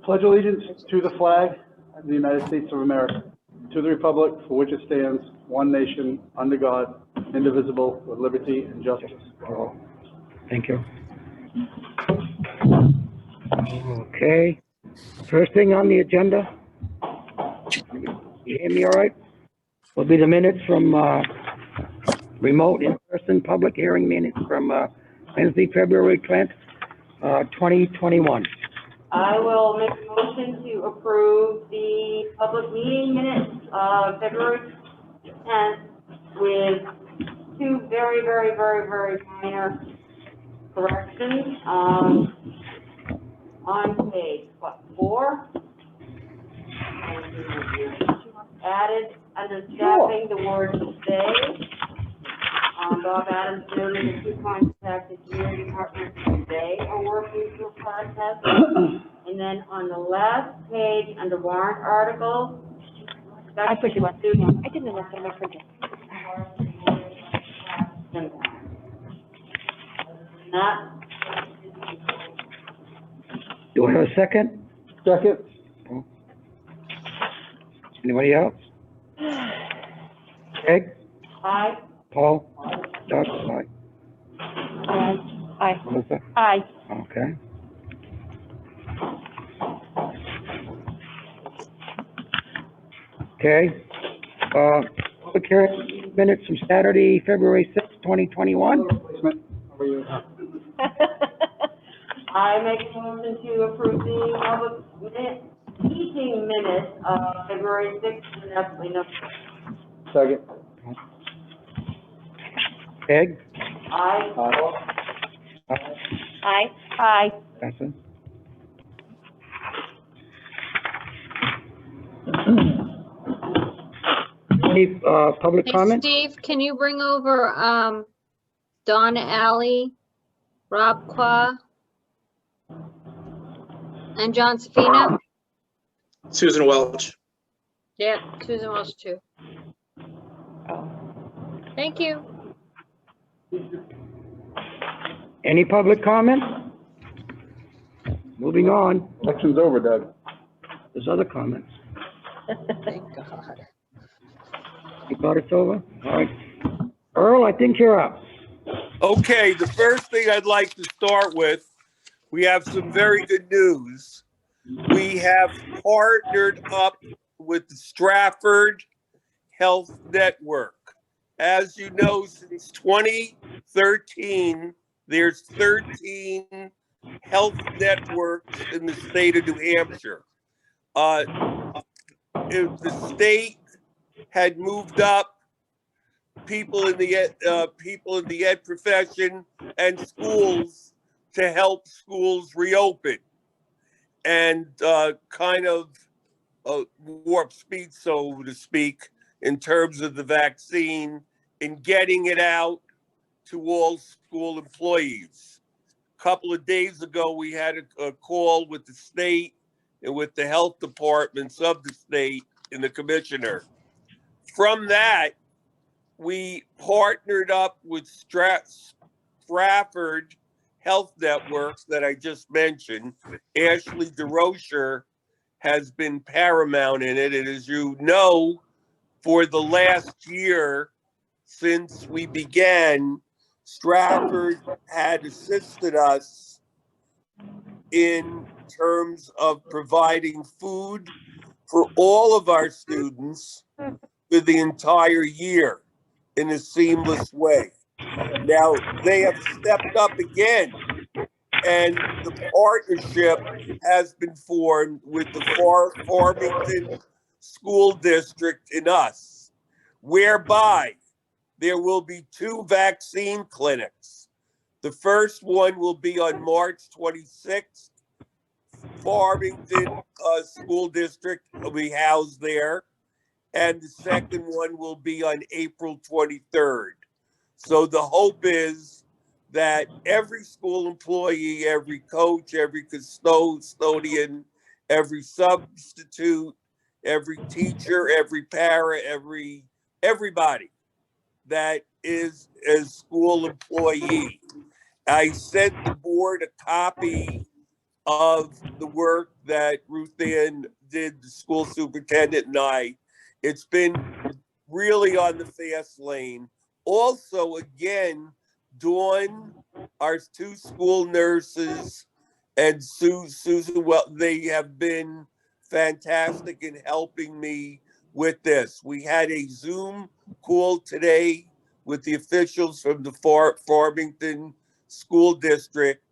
Pledge allegiance to the flag of the United States of America, to the republic for which it stands, one nation, under God, indivisible, with liberty and justice for all. Thank you. Okay. First thing on the agenda, you hear me all right? Will be the minutes from remote in-person public hearing minutes from Wednesday, February 10th, 2021. I will make a motion to approve the public meeting minutes of February 10th with two very minor corrections. On page, 4? Added under staffing the word "they." Bob Adams noted the two contacted community partners, they are working through a process. And then on the last page, under warrant articles. I put you on. I didn't know that's what I forget. That, Do I have a second? Second. Anybody else? Peg? aye. Paul? Doug? Aye. Aye. Melissa? Aye. Okay. Okay. Public hearing minutes from Saturday, February 6th, 2021. Replacement. How are you? I make a motion to approve the public meeting minutes of February 6th, and that's no. Second. Peg? Aye. Aye. Aye. That's Any public Hey, comment? Steve, can you bring over Donna Alley, Rob Qua, and John Safina? Susan Welch. Yeah, Susan Welch too. Oh. Thank you. Any public comment? Moving on. Election's over, Doug. There's other comments. Thank God. You thought it's over? All right. Earl, I think you're up. Okay, the first thing I'd like to start with, we have some very good news. We have partnered up with the Stratford Health Network. As you know, since 2013, there's 13 health networks in the state of New Hampshire. If the state had moved up people in the ed profession and schools to help schools reopen and kind of warp speed, so to speak, in terms of the vaccine and getting it out to all school employees. A couple of days ago, we had a call with the state and with the health departments of the state and the commissioner. From that, we partnered up with Stratford Health Networks that I just mentioned. Ashley DeRocher has been paramount in it. And as you know, for the last year since we began, Stratford had assisted us in terms of providing food for all of our students for the entire year in a seamless way. Now, they have stepped up again, and the partnership has been formed with the Farmington School District and us, whereby there will be 2 vaccine clinics. The first one will be on March 26th. Farmington School District will be housed there. And the second one will be on April 23rd. So the hope is that every school employee, every coach, every custodian, every substitute, every teacher, every para, everybody that is a school employee. I sent the board a copy of the work that Ruth Ann did, the school superintendent and I. It's been really on the fast lane. Also, again, Dawn, our two school nurses, and Susan, well, they have been fantastic in helping me with this. We had a Zoom call today with the officials from the Farmington School District,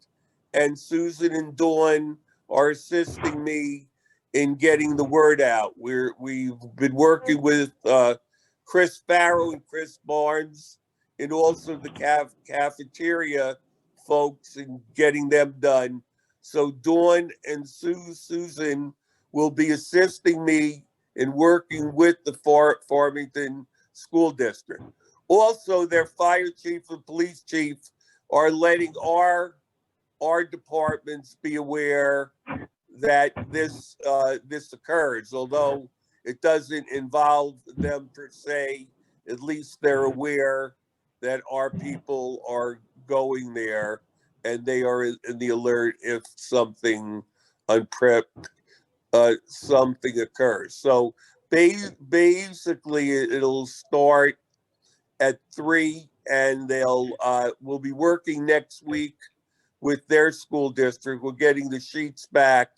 and Susan and Dawn are assisting me in getting the word out. We've been working with Chris Farrow and Chris Barnes, and also the cafeteria folks, and getting them done. So Dawn and Susan will be assisting me in working with the Farmington School District. Also, their fire chief and police chief are letting our departments be aware that this occurs, although it doesn't involve them per se. At least they're aware that our people are going there, and they are in the alert if something something occurs. So basically, it'll start at 3, and we'll be working next week with their school district. We're getting the sheets back,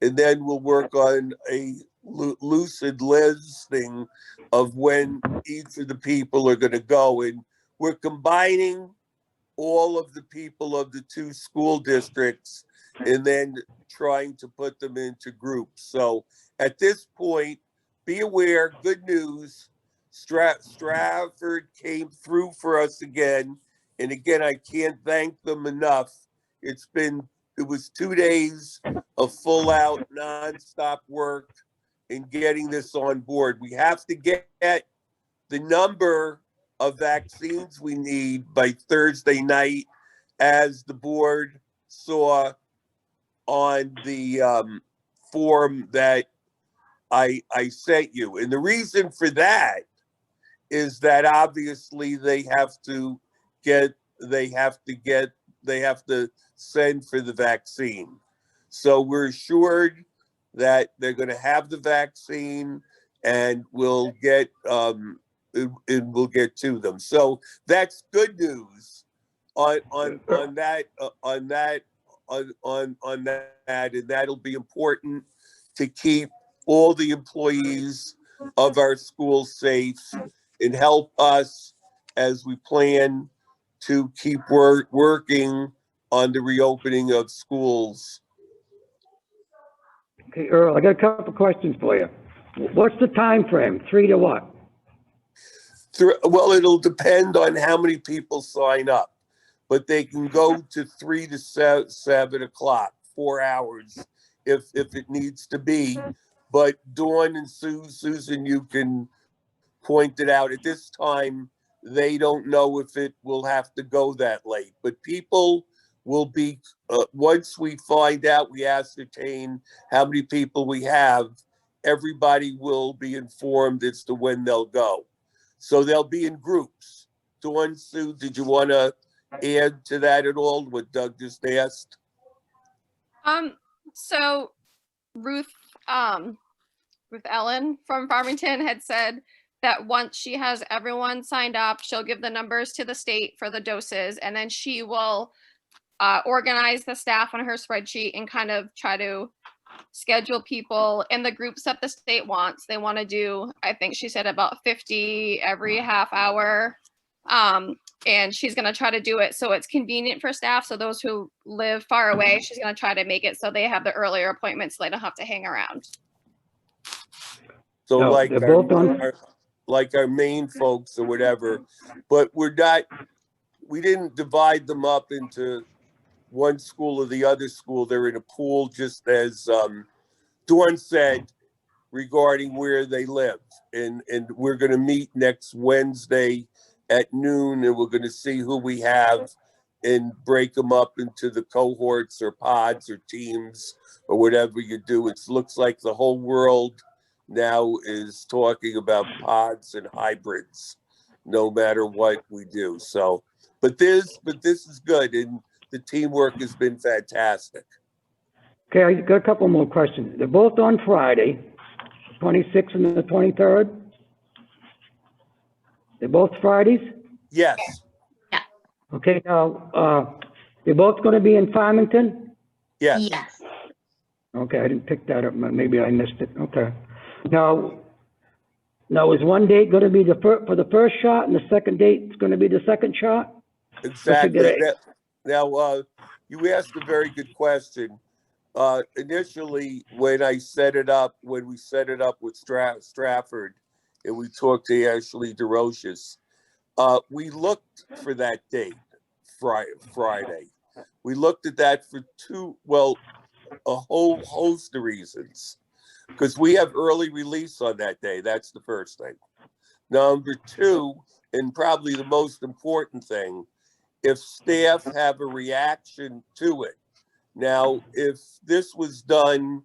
and then we'll work on a lucid listing of when each of the people are going to go. And we're combining all of the people of the two school districts and then trying to put them into groups. So at this point, be aware, good news, Stratford came through for us again. And again, I can't thank them enough. It was 2 days of full out nonstop work in getting this on board. We have to get the number of vaccines we need by Thursday night, as the board saw on the form that I sent you. And the reason for that is that obviously they have to send for the vaccine. So we're assured that they're going to have the vaccine, and we'll get to them. So that's good news on that, and that'll be important to keep all the employees of our schools safe and help us as we plan to keep working on the reopening of schools. Okay, Earl, I got a couple questions for you. What's the time frame? 3 to what? Well, it'll depend on how many people sign up, but they can go to 3 to 7 o'clock, 4 hours if it needs to be. But Dawn and Susan, you can point it out. At this time, they don't know if it will have to go that late, but people will be, once we find out, we ascertain how many people we have, everybody will be informed as to when they'll go. So they'll be in groups. Dawn, Sue, did you want to add to that at all, what Doug just asked? So Ruth Ellen from Farmington had said that once she has everyone signed up, she'll give the numbers to the state for the doses, and then she will organize the staff on her spreadsheet and kind of try to schedule people in the groups that the state wants. They want to do, I think she said, about 50 every half hour. And she's going to try to do it so it's convenient for staff. So those who live far away, she's going to try to make it so they have the earlier appointments so they don't have to hang around. So No, like they're both on. our main folks or whatever, but we didn't divide them up into one school or the other school. They're in a pool, just as Dawn said, regarding where they live. And we're going to meet next Wednesday at noon, and we're going to see who we have and break them up into the cohorts or pods or teams or whatever you do. It looks like the whole world now is talking about pods and hybrids, no matter what we do. So, but this is good, and the teamwork has been fantastic. Okay, I got a couple more questions. They're both on Friday, 26th and the 23rd. They're both Fridays? Yes, Okay, now, they're both gonna be in Farmington? yes. Okay, I didn't pick that up, maybe I missed it, okay. Now is one date gonna be for the first shot and the second date is gonna be the second shot? Exactly. Get Now, you asked a very good question. Initially, when we set it up with Stratford, and we talked to Ashley DeRoches, we looked for that date, Friday. We looked at that for a whole host of reasons. Because we have early release on that day. That's the first thing. Number two, and probably the most important thing, if staff have a reaction to it. Now, if this was done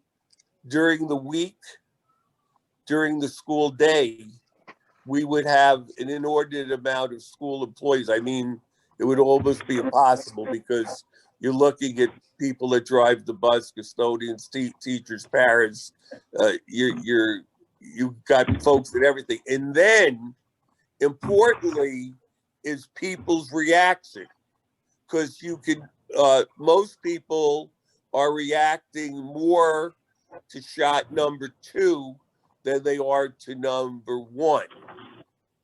during the week, during the school day, we would have an inordinate amount of school employees. I mean, it would almost be impossible because you're looking at people that drive the bus, custodians, teachers, parents. You've got folks and everything. And then, importantly, is people's reaction. Because most people are reacting more to shot number 2 than they are to number 1.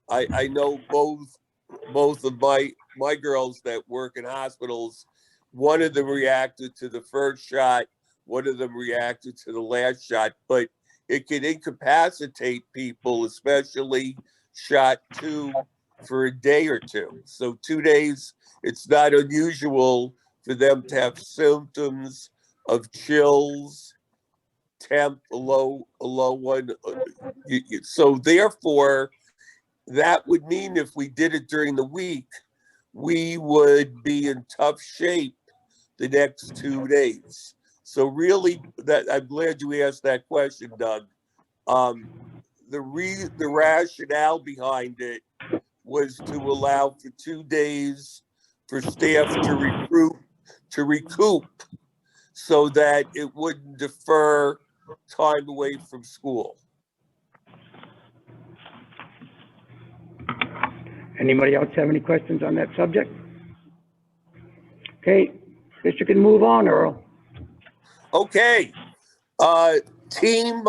I know both of my girls that work in hospitals, one of them reacted to the first shot, one of them reacted to the last shot, but it can incapacitate people, especially shot 2, for a day or two. So 2 days, it's not unusual for them to have symptoms of chills, temp, a low one. So therefore, that would mean if we did it during the week, we would be in tough shape the next 2 days. So really, I'm glad you asked that question, Doug. The rationale behind it was to allow for 2 days for staff to recoup so that it wouldn't defer time away from school. Anybody else have any questions on that subject? Okay, guess you can move on, Earl. Okay, team,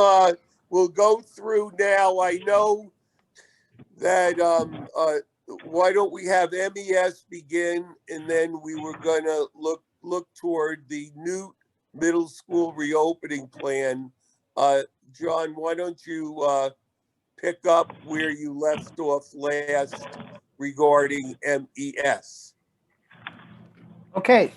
we'll go through now. I know that, why don't we have MES begin, and then we were gonna look toward the new middle school reopening plan. John, why don't you pick up where you left off last regarding MES? Okay,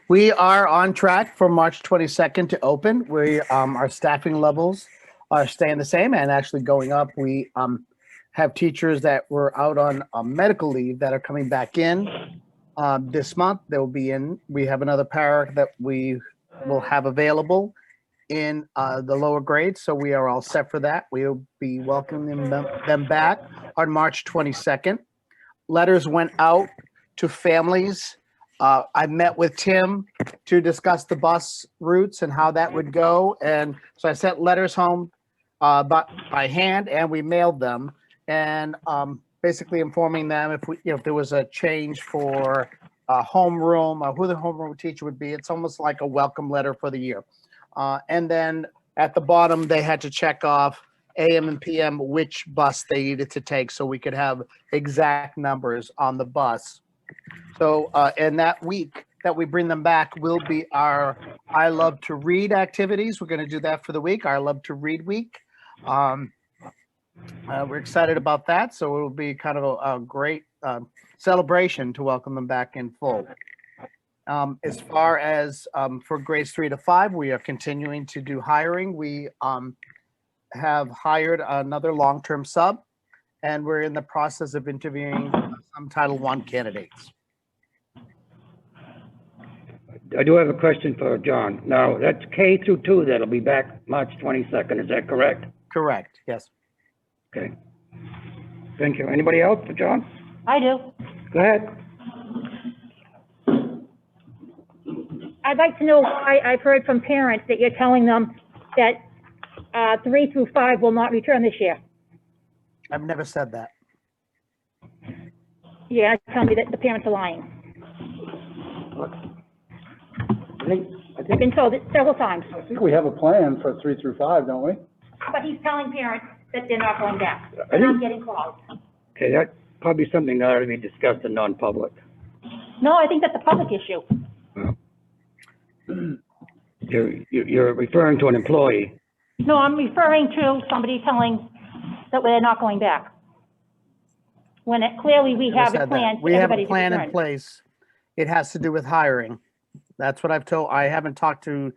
we are on track for March 22nd to open. Our staffing levels are staying the same and actually going up. We have teachers that were out on medical leave that are coming back in this month. They'll be in. We have another para that we will have available in the lower grades, so we are all set for that. We'll be welcoming them back on March 22nd. Letters went out to families. I met with Tim to discuss the bus routes and how that would go. And so I sent letters home by hand, and we mailed them, and basically informing them if there was a change for homeroom or who the homeroom teacher would be. It's almost like a welcome letter for the year. And then at the bottom, they had to check off AM and PM which bus they needed to take so we could have exact numbers on the bus. So, and that week that we bring them back will be our I Love to Read activities. We're going to do that for the week, our Love to Read week. We're excited about that. So it will be kind of a great celebration to welcome them back in full. As far as for grades 3 to 5, we are continuing to do hiring. We have hired another long-term sub, and we're in the process of interviewing some Title I candidates. I do have a question for John. Now, that's K through 2 that'll be back March 22nd, is that correct? Correct, yes. Okay. Thank you. Anybody else for John? I do. Go ahead. I'd like to know why I've heard from parents that you're telling them that, 3 through 5 will not return this year. I've never said that. You're telling me that the parents are lying. I've been told it several times, I think we have a plan for 3 through 5, don't we? but he's telling parents that they're not going back, and I'm getting calls. Okay, that's probably something that ought to be discussed in non-public. No, I think that's a public issue. You're referring to an employee. No, I'm referring to somebody telling that they're not going back. When it, clearly we Never have said a that. plan for We have everybody a to plan in return. place. It has to do with hiring. That's what I've told, I've talked to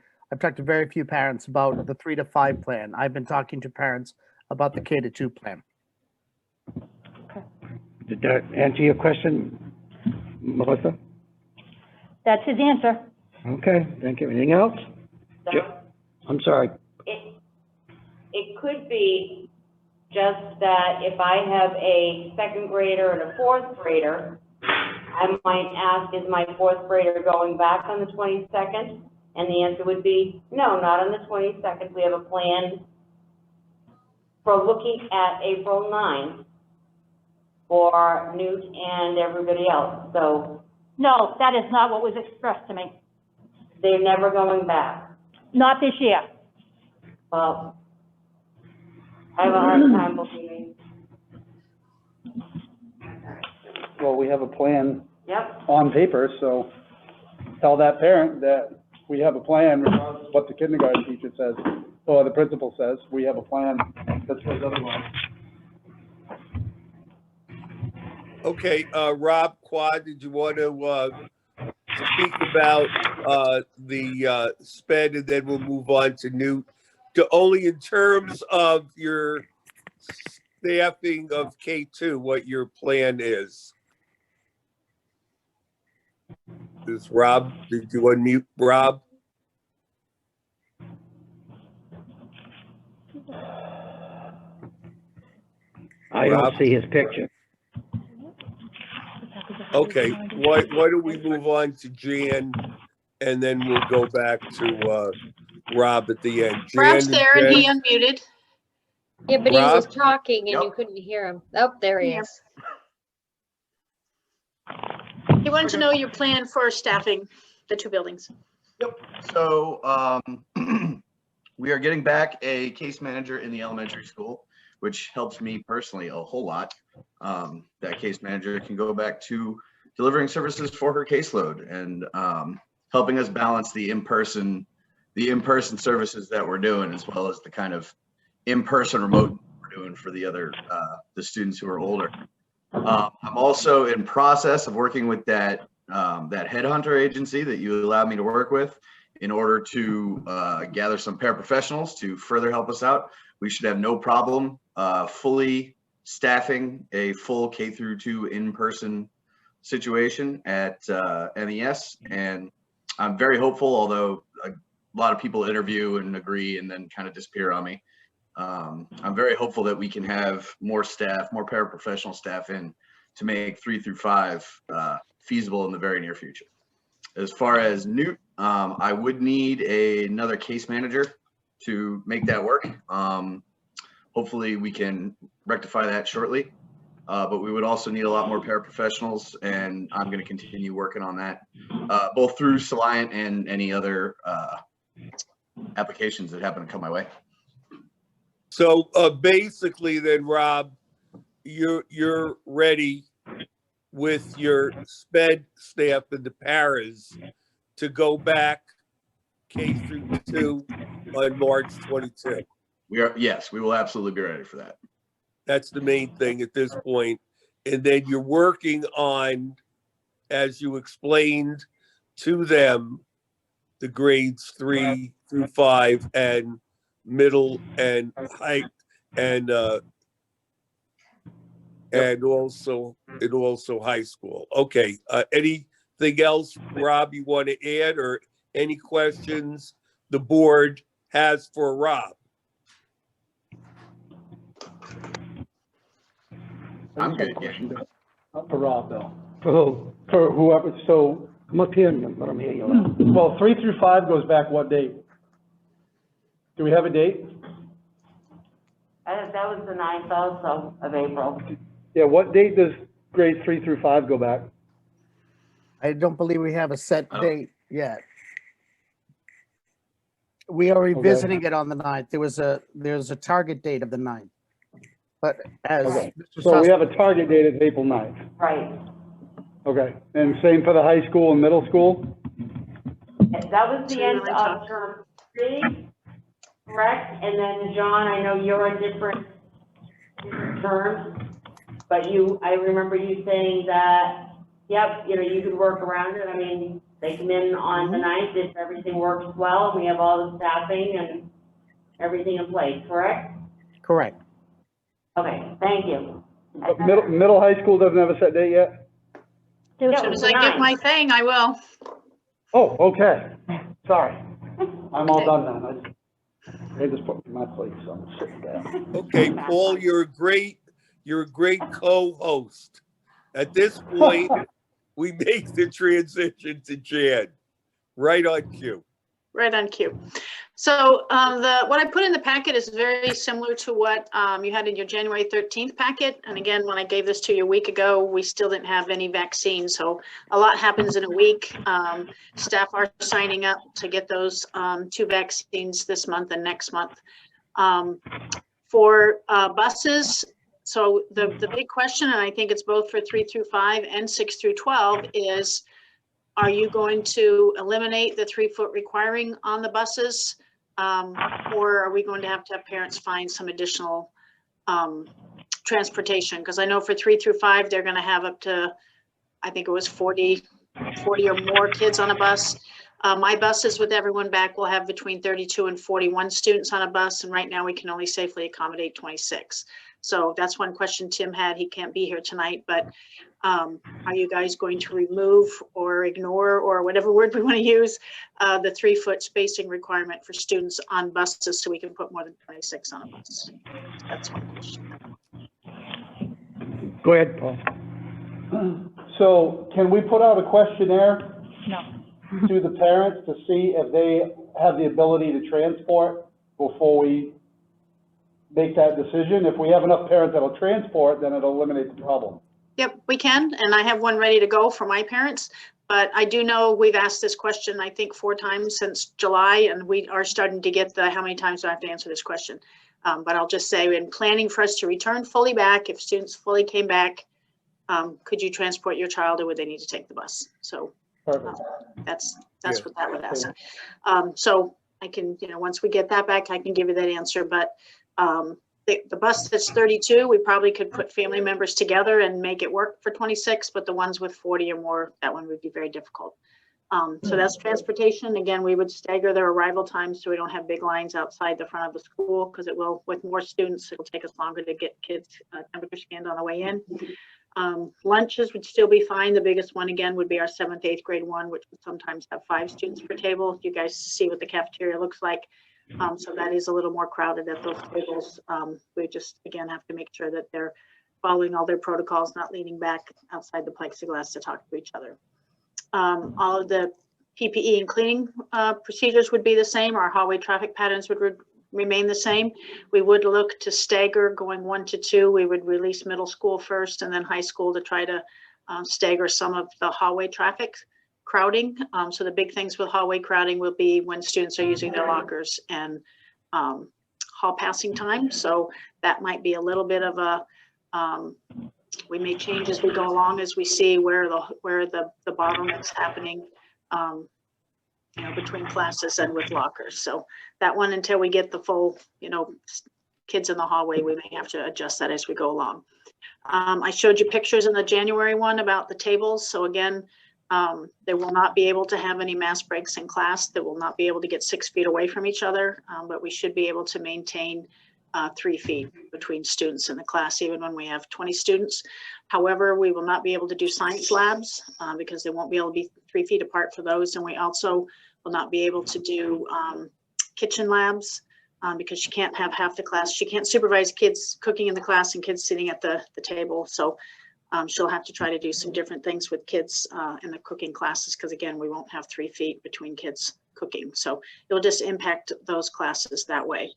very few parents about the 3 to 5 plan. I've been talking to parents about the K to 2 plan. Did that answer your question, Melissa? That's his answer. Okay, thank you. Anything else? I'm sorry. It could be just that if I have a second grader and a fourth grader, I might ask, is my fourth grader going back on the 22nd? And the answer would be, no, not on the 22nd. We have a plan for looking at April 9th for Newt and everybody else. So No, that is not what was expressed to me. they're never going back. Not this year. Well, I have a hard time believing. Well, we have a plan Yep. on paper, so tell that parent that we have a plan, regardless of what the kindergarten teacher says, or the principal says, we have a plan that says otherwise. Okay, Rob Quad, did you want to speak about the sped, and then we'll move on to Newt? Only in terms of your staffing of K2, what your plan is. Is Rob, did you unmute Rob? I Rob? don't see his picture. Okay, why don't we move on to Jan, and then we'll go back to Rob at the end. Rob's Jan there and he Jen? unmuted. Yeah, but he was Rob? talking and you Yep. couldn't hear him. Oh, there he Yeah. is. He wanted to know your plan for staffing the 2 buildings. So we are getting back a case manager in the elementary school, which helps me personally a whole lot. That case manager can go back to delivering services for her caseload and helping us balance the in-person services that we're doing, as well as the kind of in-person remote we're doing for the other the students who are older. I'm also in process of working with that headhunter agency that you allowed me to work with in order to gather some paraprofessionals to further help us out. We should have no problem fully staffing a full K through 2 in-person situation at NES. And I'm very hopeful, although a lot of people interview and agree and then kind of disappear on me. I'm very hopeful that we can have more staff, more paraprofessional staff in to make 3 through 5 feasible in the very near future. As far as Newt, I would need another case manager to make that work. Hopefully we can rectify that shortly, but we would also need a lot more paraprofessionals, and I'm going to continue working on that, both through Soliant and any other applications that happen to come my way. So basically then, Rob, you're ready with your sped staff and the paras to go back K through 2 on March 22. Yes, we will absolutely be ready for that. That's the main thing at this point. And then you're working on, as you explained to them, the grades 3 through 5 and middle and high and also high school. Okay. Anything else, Rob, you want to add, or any questions the board has for Rob? I'm good. Yeah. Not for Rob, though. For who? For whoever, so Come up here and let them hear you. Well, 3 through 5 goes back what date? Do we have a date? That was the 9th also of April. Yeah, what date does grades 3 through 5 go back? I don't believe we have a set I don't- date yet. We are revisiting it on the 9th. There's a target date of the 9th. But as Okay. Mr. So we Sussman- have a target date of April 9th. Right. Okay, and same for the high school and middle school? That was So the you end wanna of talk? term 3, correct? And then, John, I know you're a different terms, but I remember you saying that, yep, you could work around it. I mean, they come in on the 9th if everything works well, and we have all the staffing and everything in place, correct? Correct. Okay, thank you. But middle high school doesn't have a set date yet? There As was soon as I get my thing, I will. Oh, okay, sorry. I'm all done then. I just put my place, so I'm sitting down. Okay, Paul, you're a great co-host. At this point, we make the transition to Jan, right on cue. Right on cue. So what I put in the packet is very similar to what you had in your January 13th packet. And again, when I gave this to you a week ago, we still didn't have any vaccines. So a lot happens in a week. Staff are signing up to get those 2 vaccines this month and next month. For buses, so the big question, and I think it's both for 3 through 5 and 6 through 12, is are you going to eliminate the 3-foot requiring on the buses? Or are we going to have parents find some additional transportation? Because I know for 3 through 5, they're going to have up to, I think it was 40 or more kids on a bus. My buses with everyone back will have between 32 and 41 students on a bus. And right now we can only safely accommodate 26. So that's one question Tim had. He can't be here tonight, but are you guys going to remove or ignore, or whatever word we want to use, the 3-foot spacing requirement for students on buses so we can put more than 26 on a bus? That's one question. Go ahead, Paul. So can we put out a questionnaire No. to the parents to see if they have the ability to transport before we make that decision? If we have enough parents that'll transport, then it'll eliminate the problem. Yep, we can, and I have one ready to go for my parents. But I do know we've asked this question, I think 4 times since July, and we are starting to get the how many times do I have to answer this question. But I'll just say, in planning for us to return fully back, if students fully came back, could you transport your child, or would they need to take the bus? So that's what that would ask. So I can, once we get that back, I can give you that answer. But the bus that's 32, we probably could put family members together and make it work for 26, but the ones with 40 or more, that one would be very difficult. So that's transportation. Again, we would stagger their arrival times so we don't have big lines outside the front of the school, because it will, with more students, it'll take us longer to get kids temperature scanned on the way in. Lunches would still be fine. The biggest one, again, would be our 7th, 8th grade one, which would sometimes have 5 students per table. You guys see what the cafeteria looks like. So that is a little more crowded at those tables. We just, again, have to make sure that they're following all their protocols, not leaning back outside the plexiglass to talk to each other. All of the PPE and cleaning procedures would be the same. Our hallway traffic patterns would remain the same. We would look to stagger going 1 to 2. We would release middle school first and then high school to try to stagger some of the hallway traffic crowding. So the big things with hallway crowding will be when students are using their lockers and hall passing time. So that might be a little bit of a, we may change as we go along, as we see where the bottleneck's happening, between classes and with lockers. So that one, until we get the full, kids in the hallway, we may have to adjust that as we go along. I showed you pictures in the January one about the tables. So again, they will not be able to have any mass breaks in class. They will not be able to get 6 feet away from each other, but we should be able to maintain 3 feet between students in the class, even when we have 20 students. However, we will not be able to do science labs because they won't be able to be 3 feet apart for those. And we also will not be able to do kitchen labs because she can't have half the class. She can't supervise kids cooking in the class and kids sitting at the table. So she'll have to try to do some different things with kids in the cooking classes, because again, we won't have 3 feet between kids cooking. So it'll just impact those classes that way.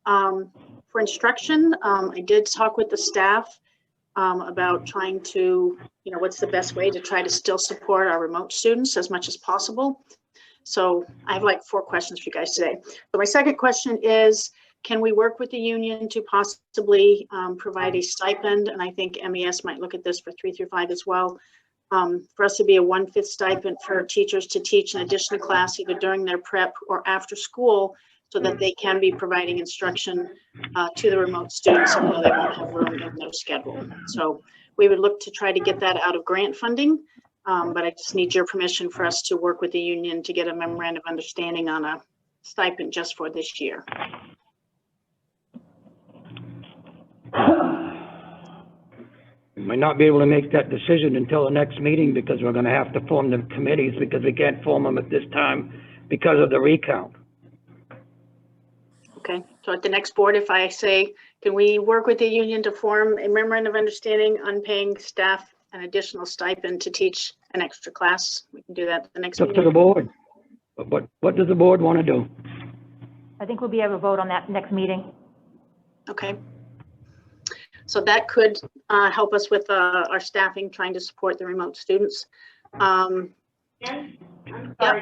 For instruction, I did talk with the staff about trying to, what's the best way to try to still support our remote students as much as possible. So I have like 4 questions for you guys today. So my second question is, can we work with the union to possibly provide a stipend? And I think MES might look at this for 3 through 5 as well. For us to be a 1/5 stipend for teachers to teach an additional class either during their prep or after school, so that they can be providing instruction to the remote students, although they won't have room in their schedule. So we would look to try to get that out of grant funding, but I just need your permission for us to work with the union to get a memorandum of understanding on a stipend just for this year. We might not be able to make that decision until the next meeting because we're gonna have to form the committees because we can't form them at this time because of the recount. Okay, so at the next board, if I say, can we work with the union to form a memorandum of understanding on paying staff an additional stipend to teach an extra class? We can do that at the next It's up to the meeting. board. But what does the board want to do? I think we'll be able to vote on that next meeting. Okay. So that could help us with our staffing, trying to support the remote students. And I'm sorry,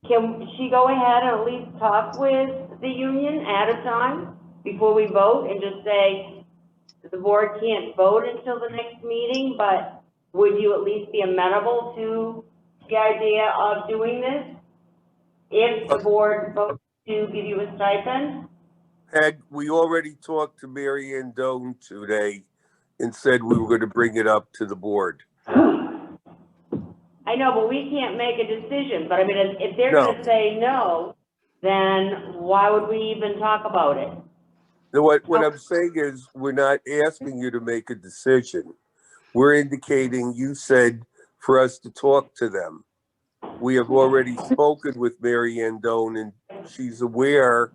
can she go ahead and at least talk with the union at a time before we vote and just say, the board can't vote until the next meeting, but would you at least be amenable to the idea of doing this? If the board votes to give you a stipend? Peg, we already talked to Mary Ann Doan today and said we were going to bring it up to the board. I know, but we can't make a decision, but I mean, if they're No. gonna say no, then why would we even talk about it? What I'm saying is, we're not asking you to make a decision. We're indicating, you said, for us to talk to them. We have already spoken with Mary Ann Doan, and she's aware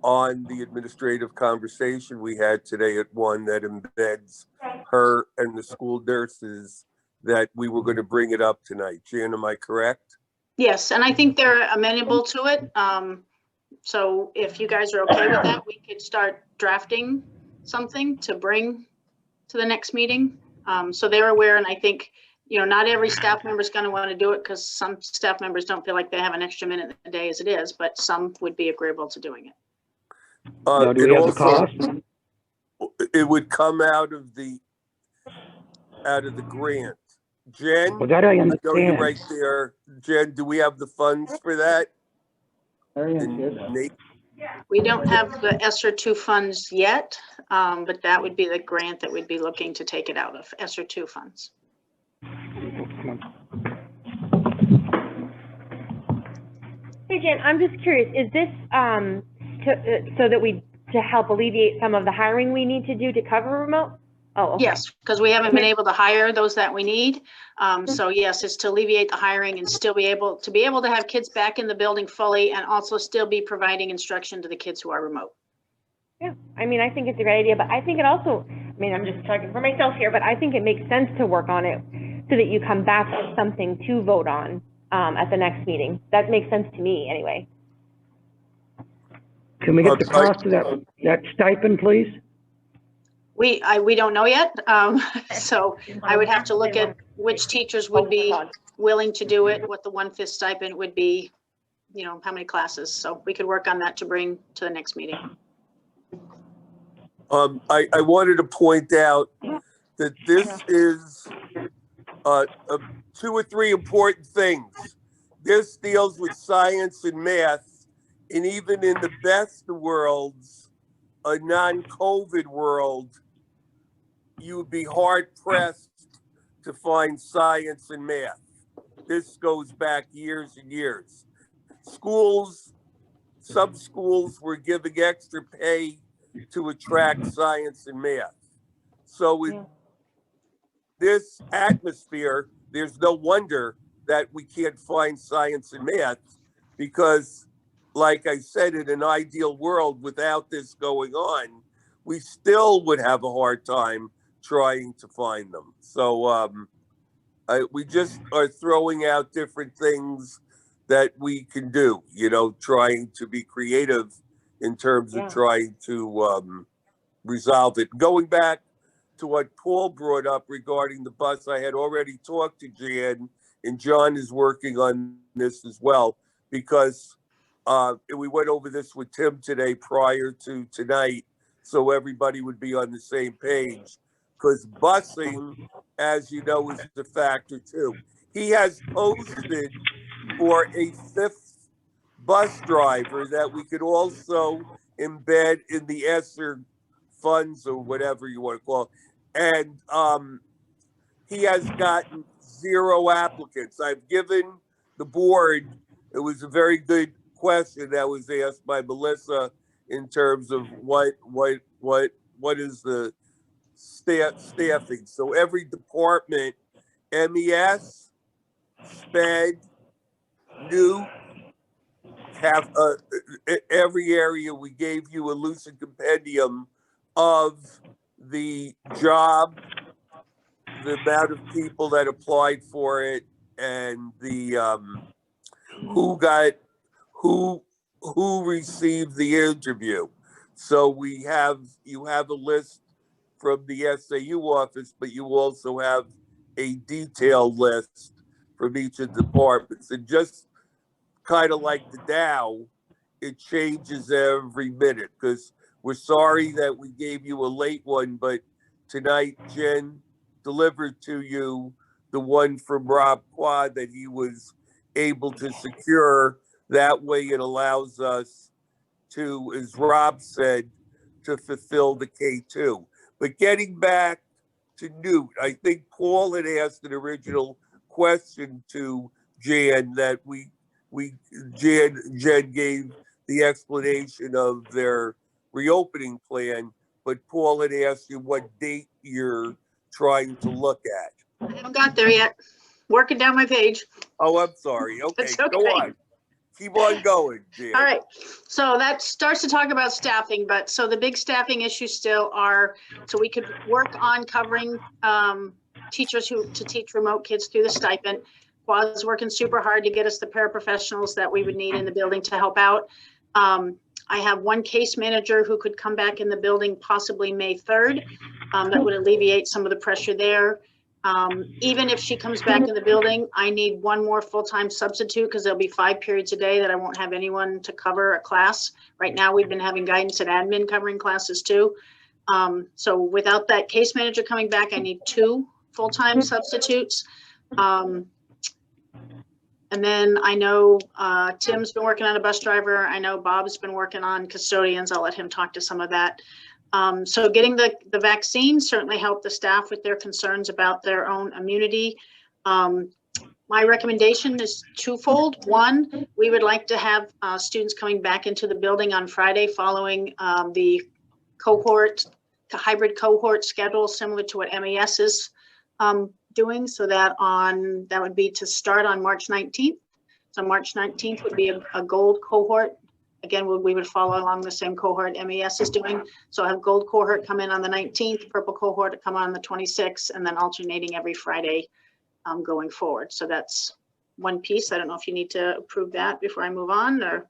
on the administrative conversation we had today at 1 that embeds her and the school nurses, that we were going to bring it up tonight. Jan, am I correct? Yes, and I think they're amenable to it. So if you guys are okay with that, we could start drafting something to bring to the next meeting. So they're aware, and I think, not every staff member is going to want to do it because some staff members don't feel like they have an extra minute a day as it is, but some would be agreeable to doing it. Now, do we have the cost? It would come out of the grant. Jen, Well, that I know you're understand. right there. Jen, do we have the funds for that? Nate? We don't have the ESSER 2 funds yet, but that would be the grant that we'd be looking to take it out of, ESSER 2 funds. Hey, Jen, I'm just curious, is this, to help alleviate some of the hiring we need to do to cover remote? Oh, okay. Yes, because we haven't been able to hire those that we need. So yes, it's to alleviate the hiring and still be able to have kids back in the building fully and also still be providing instruction to the kids who are remote. Yeah, I mean, I think it's a great idea, but I think it also, I mean, I'm just talking for myself here, but I think it makes sense to work on it so that you come back with something to vote on at the next meeting. That makes sense to me, anyway. Can we get the cost of that stipend, please? We don't know yet. So I would have to look at which teachers would be willing to do it, what the 1/5 stipend would be, how many classes. So we could work on that to bring to the next meeting. I wanted to point out that this is 2 or 3 important things. This deals with science and math, and even in the best of worlds, a non-COVID world, you would be hard-pressed to find science and math. This goes back years and years. Some schools were giving extra pay to attract science and math. So in this atmosphere, there's no wonder that we can't find science and math, because, like I said, in an ideal world without this going on, we still would have a hard time trying to find them. So we just are throwing out different things that we can do, trying to be creative in terms of trying to resolve it. Going back to what Paul brought up regarding the bus, I had already talked to Jan, and John is working on this as well, because we went over this with Tim today prior to tonight, so everybody would be on the same page, because busing, as you know, is a factor too. He has posted for a 5th bus driver that we could also embed in the ESSER funds or whatever you want to call it. And he has gotten 0 applicants. I've given the board, it was a very good question that was asked by Melissa in terms of what is the staffing. So every department, MES, SPED, New, have every area, we gave you a lucid compendium of the job, the amount of people that applied for it, and the who received the interview. So you have a list from the SAU office, but you also have a detailed list from each of the departments. And just kind of like the Dow, it changes every minute, because we're sorry that we gave you a late one, but tonight Jen delivered to you the one from Rob Quad that he was able to secure. That way it allows us to, as Rob said, to fulfill the K2. But getting back to Newt, I think Paul had asked an original question to Jan that Jen gave the explanation of their reopening plan, but Paul had asked you what date you're trying to look at. I haven't got there yet. Working down my page. Oh, I'm sorry. Okay, It's okay. Go on. Keep on going, Jan. All right, so that starts to talk about staffing, but so the big staffing issues still are, so we could work on covering teachers to teach remote kids through the stipend. Quad's working super hard to get us the paraprofessionals that we would need in the building to help out. I have one case manager who could come back in the building possibly May 3rd. That would alleviate some of the pressure there. Even if she comes back in the building, I need one more full-time substitute, because there'll be 5 periods a day that I won't have anyone to cover a class. Right now, we've been having guidance and admin covering classes too. So without that case manager coming back, I need 2 full-time substitutes. And then I know Tim's been working on a bus driver. I know Bob's been working on custodians. I'll let him talk to some of that. So getting the vaccine certainly helped the staff with their concerns about their own immunity. My recommendation is twofold. One, we would like to have students coming back into the building on Friday following the hybrid cohort schedule, similar to what MES is doing. So that would be to start on March 19th. So March 19th would be a gold cohort. Again, we would follow along the same cohort MES is doing. So I have gold cohort come in on the 19th, purple cohort come on the 26th, and then alternating every Friday going forward. So that's one piece. I don't know if you need to approve that before I move on, or.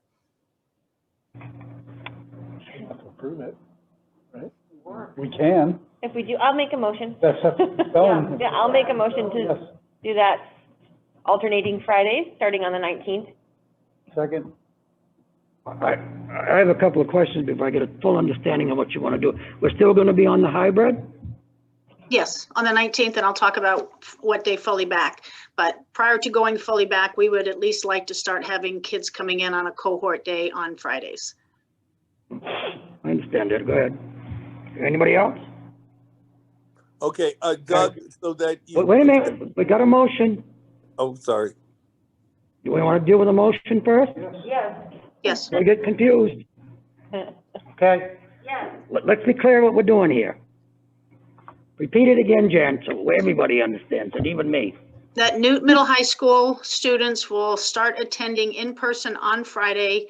You have to approve it, right? We can. If we do, I'll make a motion. That's up to spelling. Yeah, I'll make a motion to Yes. do that alternating Fridays, starting on the 19th. Second. I have a couple of questions before I get a full understanding of what you want to do. We're still going to be on the hybrid? Yes, on the 19th, and I'll talk about what day fully back. But prior to going fully back, we would at least like to start having kids coming in on a cohort day on Fridays. I understand that. Go ahead. Anybody else? Okay, Doug, so that you. Wait a minute. We got a motion. Oh, sorry. Do we want to deal with the motion first? Yes. Yes. I get confused. Okay. Yes. Let's be clear what we're doing here. Repeat it again, Jan, so everybody understands it, even me. That Newt Middle High School students will start attending in person on Friday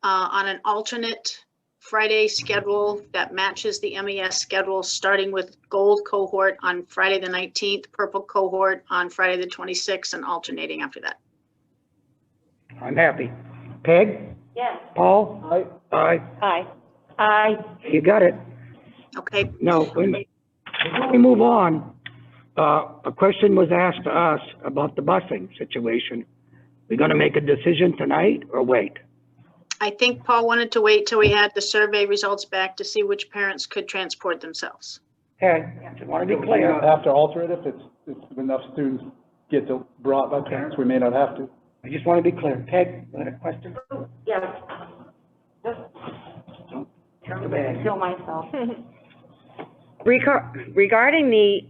on an alternate Friday schedule that matches the MES schedule, starting with gold cohort on Friday the 19th, purple cohort on Friday the 26th, and alternating after that. I'm happy. Peg? Yes. Paul? Aye. Aye. Aye. Aye. You got it. Okay, Now, before we move on, a question was asked to us about the busing situation. We gonna make a decision tonight or wait? I think Paul wanted to wait till we had the survey results back to see which parents could transport themselves. Okay, just wanna be We may clear. not have to alter it if enough students get brought by parents, we may not have to. I just wanna be clear. Peg, you had a question? Yes. Turn the bag. Kill myself. Regarding the,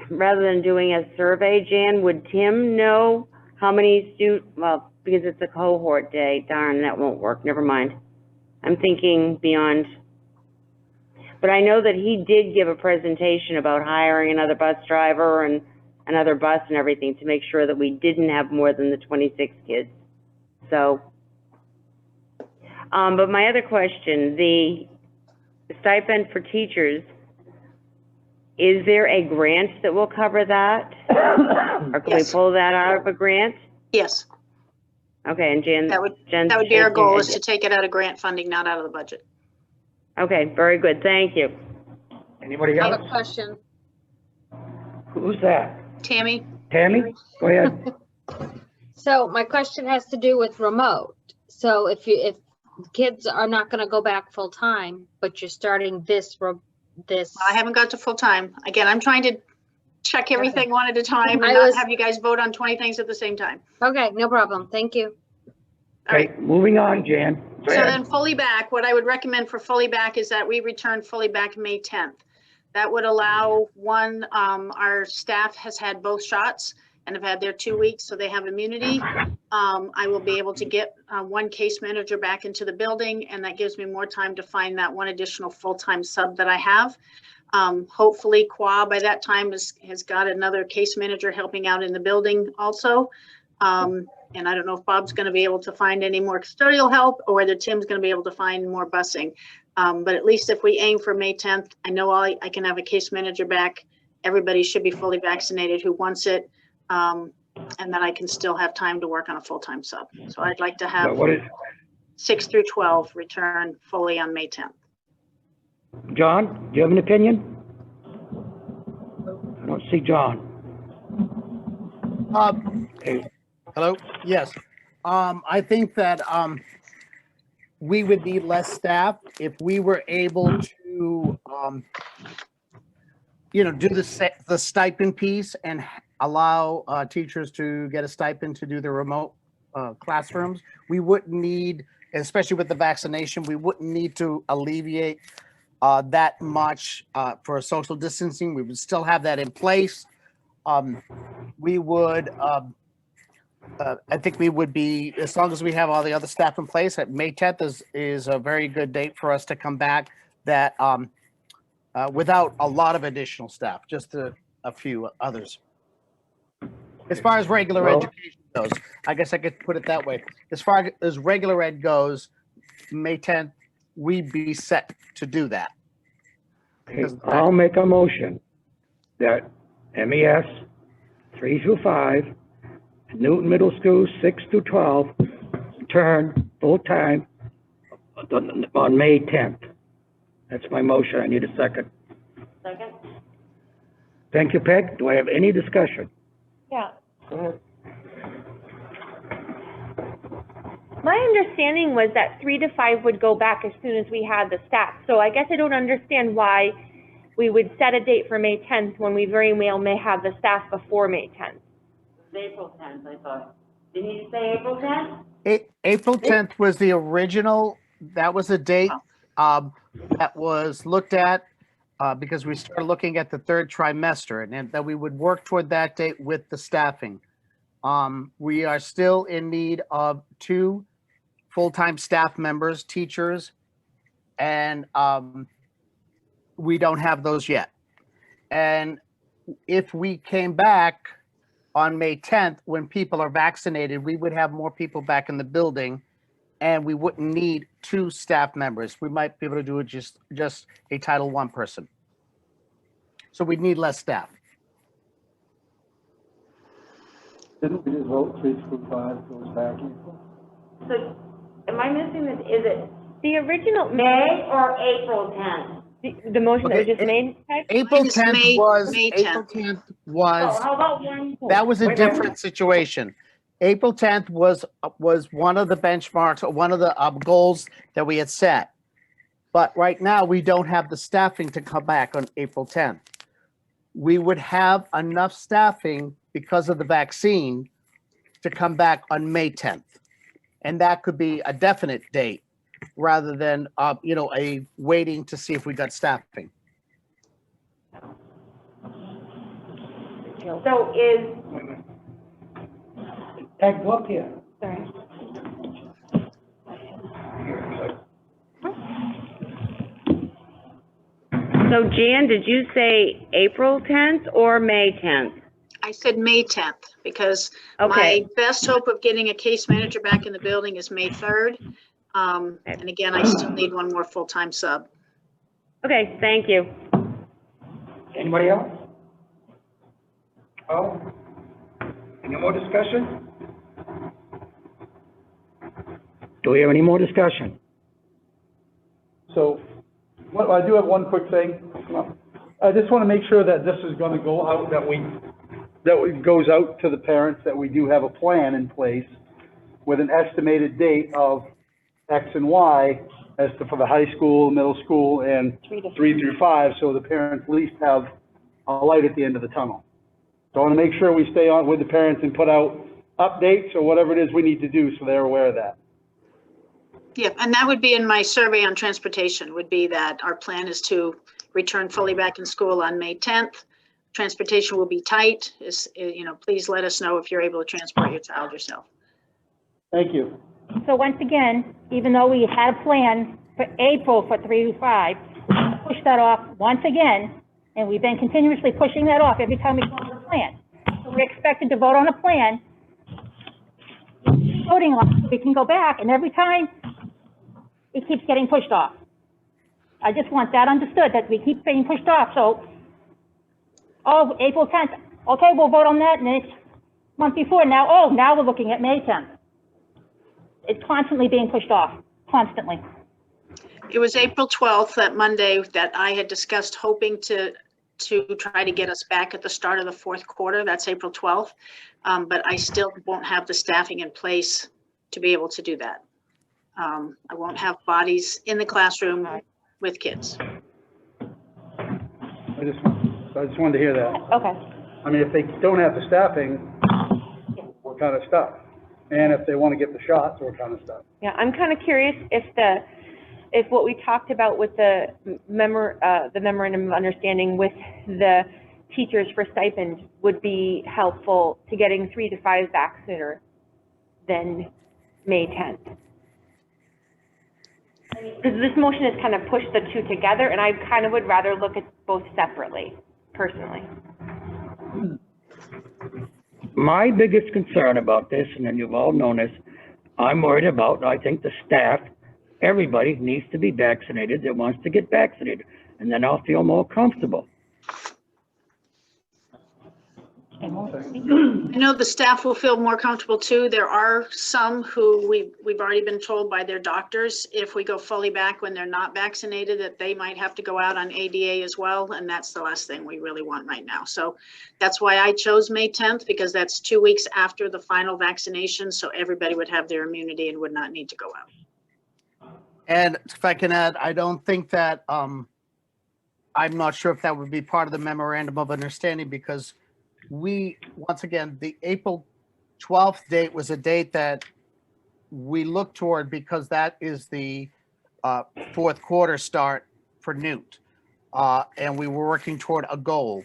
rather than doing a survey, Jan, would Tim know how many well, because it's a cohort day, darn, that won't work, never mind. I'm thinking beyond. But I know that he did give a presentation about hiring another bus driver and another bus and everything to make sure that we didn't have more than the 26 kids. So, but my other question, the stipend for teachers, is there a grant that will cover that? Or can we Yes. pull that out of a grant? Yes, Okay, and Jen's that would be our goal, is to take it out of grant funding, not out of the budget. Okay, very good, thank you. Anybody I else? have a question. Who's that? Tammy? Tammy? Go ahead. So my question has to do with remote. So if kids are not gonna go back full time, but you're starting this. I haven't got to full time. Again, I'm trying to check everything one at a time and I not was- have you guys vote on 20 things at the same time. Okay, no problem. Thank you. All right. Okay, moving on, Jan. Go So ahead. then fully back, what I would recommend for fully back is that we return fully back May 10th. That would allow our staff has had both shots and have had their 2 weeks, so they have immunity. I will be able to get one case manager back into the building, and that gives me more time to find that one additional full-time sub that I have. Hopefully Qua by that time has got another case manager helping out in the building also. And I don't know if Bob's going to be able to find any more custodial help or whether Tim's going to be able to find more busing. But at least if we aim for May 10th, I know I can have a case manager back. Everybody should be fully vaccinated who wants it. And then I can still have time to work on a full-time sub. So I'd like to have 6 through 12 return fully on May 10th. John, do you have an opinion? I don't see John. Okay. Hello? Yes. I think that we would need less staff if we were able to, do the stipend piece and allow teachers to get a stipend to do the remote classrooms. We wouldn't need, especially with the vaccination, we wouldn't need to alleviate that much for social distancing. We would still have that in place. We would, I think we would be, as long as we have all the other staff in place, at May 10th is a very good date for us to come back that without a lot of additional staff, just a few others. As far as regular education goes, I guess I could put it that way. As far as regular ed goes, May 10th, we'd be set to do that. Okay, I'll make a motion that MES 3 through 5, Newton Middle School 6 through 12, return full-time on May 10th. That's my motion. I need a second. Second? Thank you, Peg. Do I have any discussion? Yeah. Go ahead. My understanding was that 3 to 5 would go back as soon as we had the staff. So I guess I don't understand why we would set a date for May 10th when we very well may have the staff before May 10th. April 10th, I thought. Didn't you say April 10th? April 10th was the original, that was a date that was looked at because we started looking at the third trimester, and that we would work toward that date with the staffing. We are still in need of 2 full-time staff members, teachers, and we don't have those yet. And if we came back on May 10th, when people are vaccinated, we would have more people back in the building and we wouldn't need 2 staff members. We might be able to do it just a Title I person. So we'd need less staff. Didn't we just vote 3 through 5 goes back April? So, am I missing this? Is it The original, May or April 10th? the motion that was Okay, just made, Ted? April It's 10th May- was, May April 10th was, Oh, how about one? that was a Wait, wait, different situation. April 10th was one of the benchmarks, or one of the goals that we had set. But right now, we don't have the staffing to come back on April 10th. We would have enough staffing because of the vaccine to come back on May 10th. And that could be a definite date rather than, a waiting to see if we got staffing. So is, Peg, go up here. Sorry. so Jan, did you say April 10th or May 10th? I said May 10th because Okay. my best hope of getting a case manager back in the building is May 3rd. And again, I still need one more full-time sub. Okay, thank you. Anybody else? Oh? Any more discussion? Do we have any more discussion? So, well, I do have one quick thing. I just want to make sure that this is going to go out, that it goes out to the parents, that we do have a plan in place with an estimated date of X and Y as to, for the high school, middle school, and 3 through 5, so the parents at least have a light at the end of the tunnel. So I want to make sure we stay on with the parents and put out updates or whatever it is we need to do so they're aware of that. Yeah, and that would be in my survey on transportation, would be that our plan is to return fully back in school on May 10th. Transportation will be tight. Please let us know if you're able to transport your child yourself. Thank you. So once again, even though we had a plan for April for 3 to 5, push that off once again, and we've been continuously pushing that off every time we go over a plan. So we're expected to vote on a plan, voting on it, so we can go back, and every time it keeps getting pushed off. I just want that understood, that we keep being pushed off, so, oh, April 10th, okay, we'll vote on that next month before, now we're looking at May 10th. It's constantly being pushed off, constantly. It was April 12th, that Monday, that I had discussed hoping to try to get us back at the start of the 4th quarter. That's April 12th. But I still won't have the staffing in place to be able to do that. I won't have bodies in the classroom with kids. I just wanted to hear that. Okay. I mean, if they don't have the staffing, we're kind of stuck. And if they want to get the shots, we're kind of stuck. Yeah, I'm kind of curious if what we talked about with the memorandum of understanding with the teachers for stipend would be helpful to getting 3 to 5 back sooner than May 10th. Because this motion has kind of pushed the two together, and I kind of would rather look at both separately, personally. My biggest concern about this, and then you've all known this, I'm worried about, I think the staff, everybody needs to be vaccinated that wants to get vaccinated, and then I'll feel more comfortable. I know the staff will feel more comfortable too. There are some who we've already been told by their doctors, if we go fully back when they're not vaccinated, that they might have to go out on ADA as well. And that's the last thing we really want right now. So that's why I chose May 10th, because that's 2 weeks after the final vaccination. So everybody would have their immunity and would not need to go out. And if I can add, I don't think that, I'm not sure if that would be part of the memorandum of understanding, because once again, the April 12th date was a date that we looked toward because that is the 4th quarter start for Newt. And we were working toward a goal.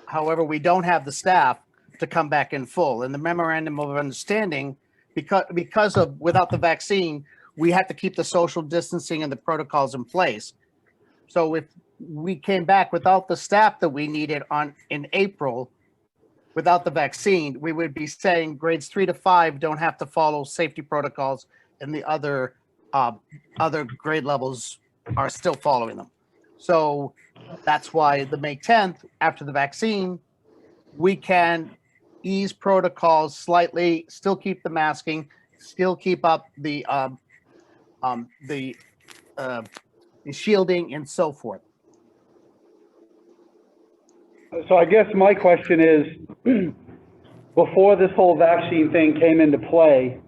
However, we don't have the staff to come back in full. And the memorandum of understanding, because of without the vaccine, we had to keep the social distancing and the protocols in place. So if we came back without the staff that we needed in April, without the vaccine, we would be saying grades 3 to 5 don't have to follow safety protocols and the other grade levels are still following them. So that's why the May 10th, after the vaccine, we can ease protocols slightly, still keep the masking, still keep up the shielding and so forth. So I guess my question is, before this whole vaccine thing came into play,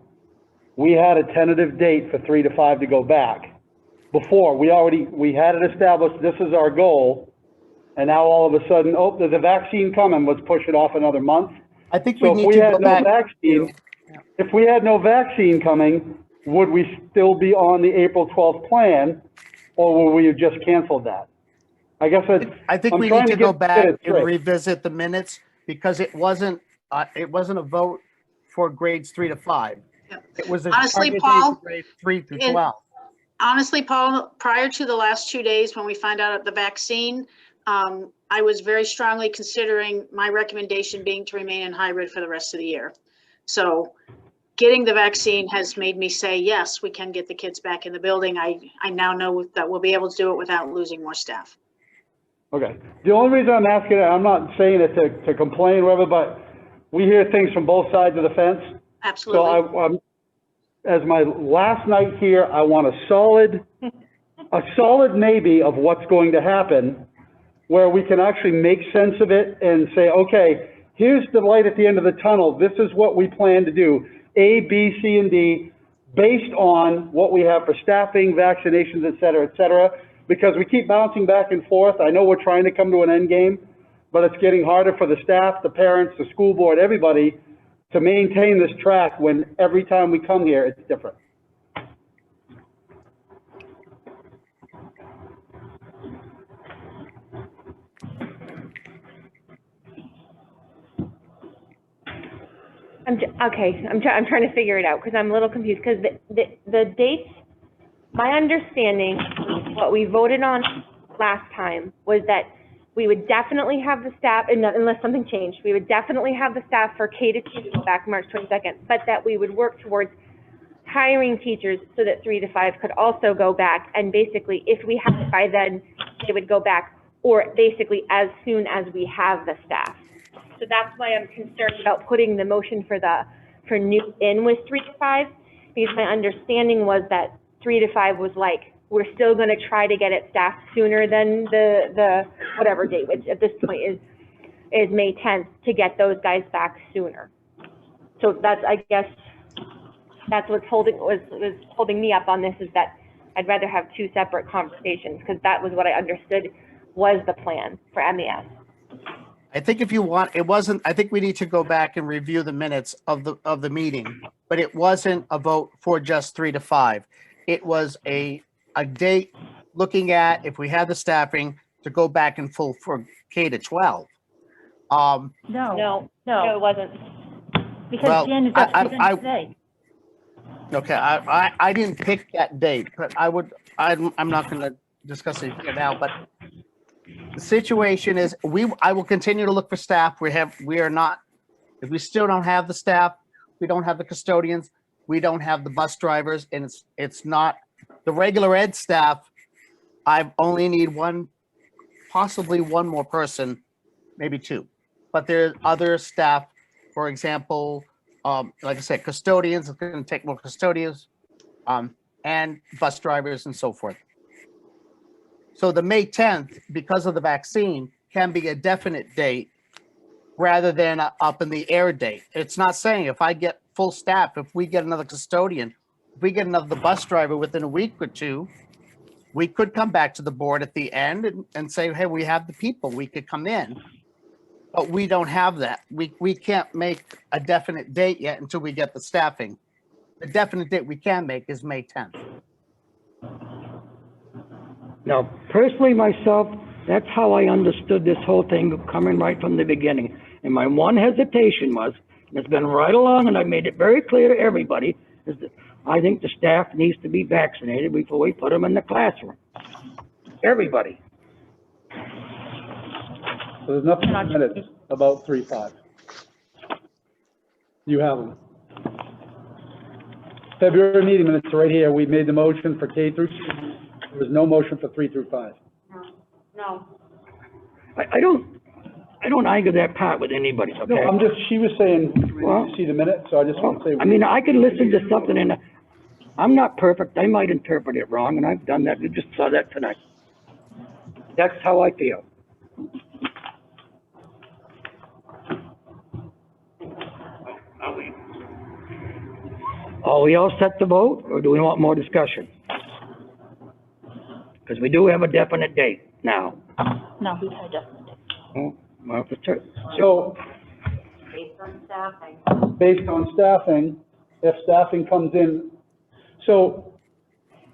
we had a tentative date for 3 to 5 to go back. Before, we had it established, this is our goal, and now all of a sudden, oh, there's a vaccine coming, let's push it off another month. I think we So need if we to had go no back. vaccine, if we had no vaccine coming, would we still be on the April 12th plan, or would we have just canceled that? I guess I think I'm we trying need to go get back it and straight. revisit the minutes because it wasn't a vote for grades 3 to 5. Yep. It was a Honestly, target date Paul, for grades 3 through in- 12. Honestly, Paul, prior to the last 2 days when we found out the vaccine, I was very strongly considering my recommendation being to remain in hybrid for the rest of the year. So getting the vaccine has made me say, yes, we can get the kids back in the building. I now know that we'll be able to do it without losing more staff. Okay. The only reason I'm asking it, I'm not saying it to complain or whatever, but we hear things from both sides of the fence. Absolutely. So I'm, as my last night here, I want a solid maybe of what's going to happen, where we can actually make sense of it and say, okay, here's the light at the end of the tunnel. This is what we plan to do, A, B, C, and D, based on what we have for staffing, vaccinations, et cetera, because we keep bouncing back and forth. I know we're trying to come to an end game, but it's getting harder for the staff, the parents, the school board, everybody to maintain this track when every time we come here, it's different. I'm trying to figure it out because I'm a little confused because the dates, my understanding, what we voted on last time was that we would definitely have the staff, unless something changed, we would definitely have the staff for K to 2 back March 22nd, but that we would work towards hiring teachers so that 3 to 5 could also go back. And basically, if we have it by then, they would go back, or basically as soon as we have the staff. So that's why I'm concerned about putting the motion for new in with 3 to 5, because my understanding was that 3 to 5 was like, we're still gonna try to get it staffed sooner than the whatever date, which at this point is May 10th, to get those guys back sooner. So that's, I guess, that's what's was holding me up on this, is that I'd rather have 2 separate conversations, because that was what I understood was the plan for MES. I think if you want, it wasn't, I think we need to go back and review the minutes of the meeting, but it wasn't a vote for just 3 to 5. It was a date looking at if we had the staffing to go back in full for K to 12. No, it wasn't. because well, Jan is up to today. Okay, I didn't pick that date, but I'm not going to discuss it here now, but the situation is I will continue to look for staff. We are not, if we still don't have the staff, we don't have the custodians, we don't have the bus drivers, and it's not the regular ed staff. I only need possibly one more person, maybe 2, but there's other staff, for example, like I said, custodians, it's going to take more custodians, and bus drivers and so forth. So the May 10th, because of the vaccine, can be a definite date rather than a up in the air date. It's not saying if I get full staff, if we get another custodian, if we get another bus driver within a week or 2, we could come back to the board at the end and say, hey, we have the people, we could come in. But we don't have that. We can't make a definite date yet until we get the staffing. The definite date we can make is May 10th. Now, personally myself, that's how I understood this whole thing coming right from the beginning. And my one hesitation was, and it's been right along, and I made it very clear to everybody, is that I think the staff needs to be vaccinated before we put them in the classroom. Everybody. So there's nothing in the minutes about 3-5. You have them. February meeting minutes are right here. We made the motion for K through 6. There was no motion for 3 through 5. No. I don't argue that part with anybody, No, okay? she was saying, we Well- need to see the minutes, so I just want to say. I mean, I could listen to something and I'm not perfect. I might interpret it wrong, and I've done that. We just saw that tonight. That's how I feel. Are we all set to vote, or do we want more discussion? Because we do have a definite date now. No, we had definitely. Oh, well, let's try- So, Based on staffing. based on staffing, if staffing comes in, so,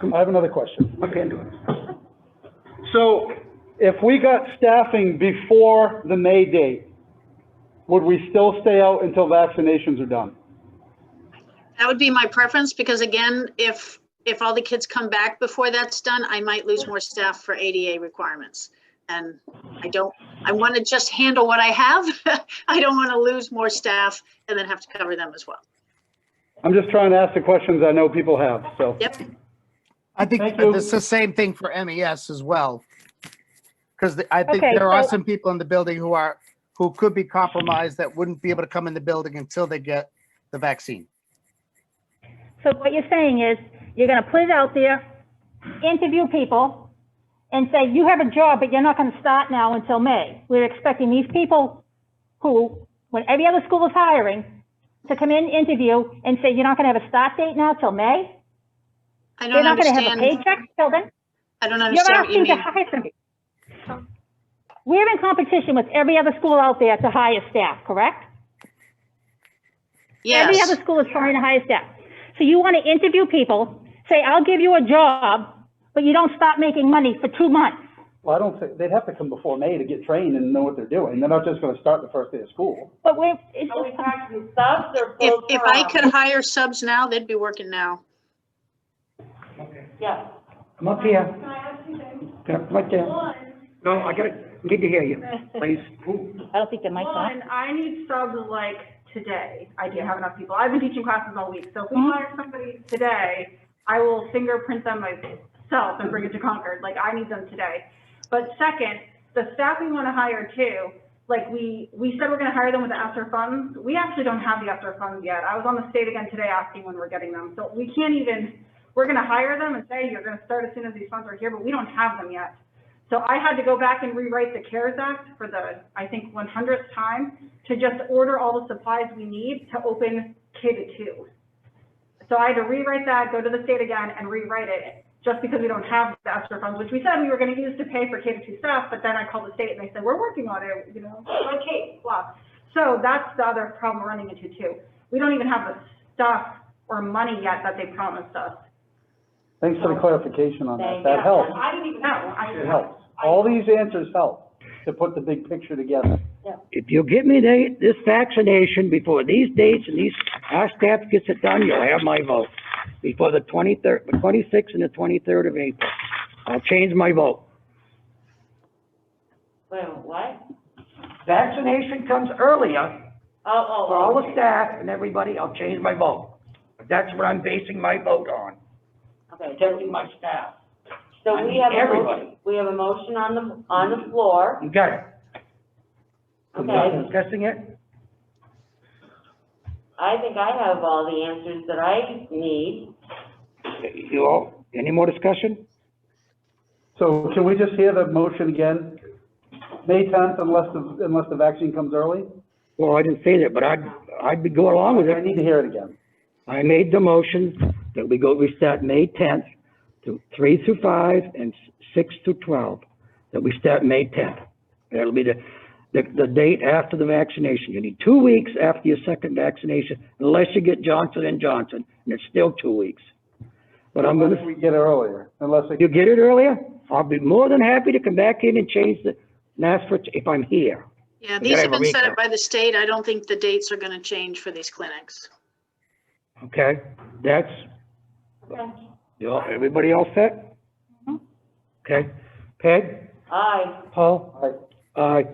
I have another question. Okay, do it. So, if we got staffing before the May date, would we still stay out until vaccinations are done? That would be my preference, because again, if all the kids come back before that's done, I might lose more staff for ADA requirements. And I want to just handle what I have. I don't want to lose more staff and then have to cover them as well. I'm just trying to ask the questions I know people have, so. Yep. I think Thank you. it's the same thing for MES as well. Because I think Okay, there are so- some people in the building who could be compromised that wouldn't be able to come in the building until they get the vaccine. So what you're saying is, you're gonna put it out there, interview people, and say, you have a job, but you're not gonna start now until May. We're expecting these people who, when every other school is hiring, to come in, interview, and say, you're not gonna have a start date now till May? I You're don't not gonna have a understand. paycheck till then? I don't You're understand what you asking to mean. hire somebody. We're in competition with every other school out there to hire staff, correct? Every Yes. other school is trying to hire staff. So you want to interview people, say, I'll give you a job, but you don't start making money for 2 months. Well, I don't think, they'd have to come before May to get trained and know what they're doing. They're not just gonna start the first day of school. But it's Are we just, talking subs or If full-time? I could hire subs now, they'd be working now. Yeah. Come up here. Come right there. No, need to hear you, please. I don't think the mic's on. One, I need subs like today. I do have enough people. I've been teaching classes all week, so if we hire somebody today, I will fingerprint them myself and bring it to Concord. Like, I need them today. But second, the staff we want to hire too, like we said we're going to hire them with the ESSER funds. We actually don't have the ESSER funds yet. I was on the state again today asking when we're getting them. So we can't even, we're going to hire them and say, you're going to start as soon as these funds are here, but we don't have them yet. So I had to go back and rewrite the CARES Act for the, I think, 100th time to just order all the supplies we need to open K-2. So I had to rewrite that, go to the state again and rewrite it, just because we don't have the ESSER funds, which we said we were going to use to pay for K-2 staff, but then I called the state and they said, we're working on it, you know, okay, blah. So that's the other problem we're running into too. We don't even have the stuff or money yet that they promised us. Thanks for the clarification on that. Thank That you. helps. I didn't even know. It helps. All these answers help to put the big picture together. If you give me this vaccination before these dates and our staff gets it done, you'll have my vote. Before the 23rd, the 26th and the 23rd of April. I'll change my vote. Wait, what? Vaccination comes earlier for all the Okay. staff and everybody, I'll change my vote. That's what I'm basing my vote on, Okay, protecting my staff. so I we mean, have a everybody. motion, we have a motion on the floor. You got it? Okay. Discussing it? I think I have all the answers that I need. You all, any more discussion? So can we just hear the motion again? May 10th unless the vaccine comes early? Well, I didn't say that, but I'd be going along with I it. need to hear it again. I made the motion that we start May 10th to 3 through 5 and 6 through 12, that we start May 10th. That'll be the date after the vaccination. You need 2 weeks after your second vaccination, unless you get Johnson & Johnson, and it's still 2 weeks. But I'm Unless gonna, we get it earlier, unless it. you get it earlier, I'll be more than happy to come back in and change and ask for it if I'm here. Yeah, We these gotta have have a been set recap. up by the state. I don't think the dates are going to change for these clinics. Okay, that's, everybody all set? Okay, Peg, Aye. Paul? Aye.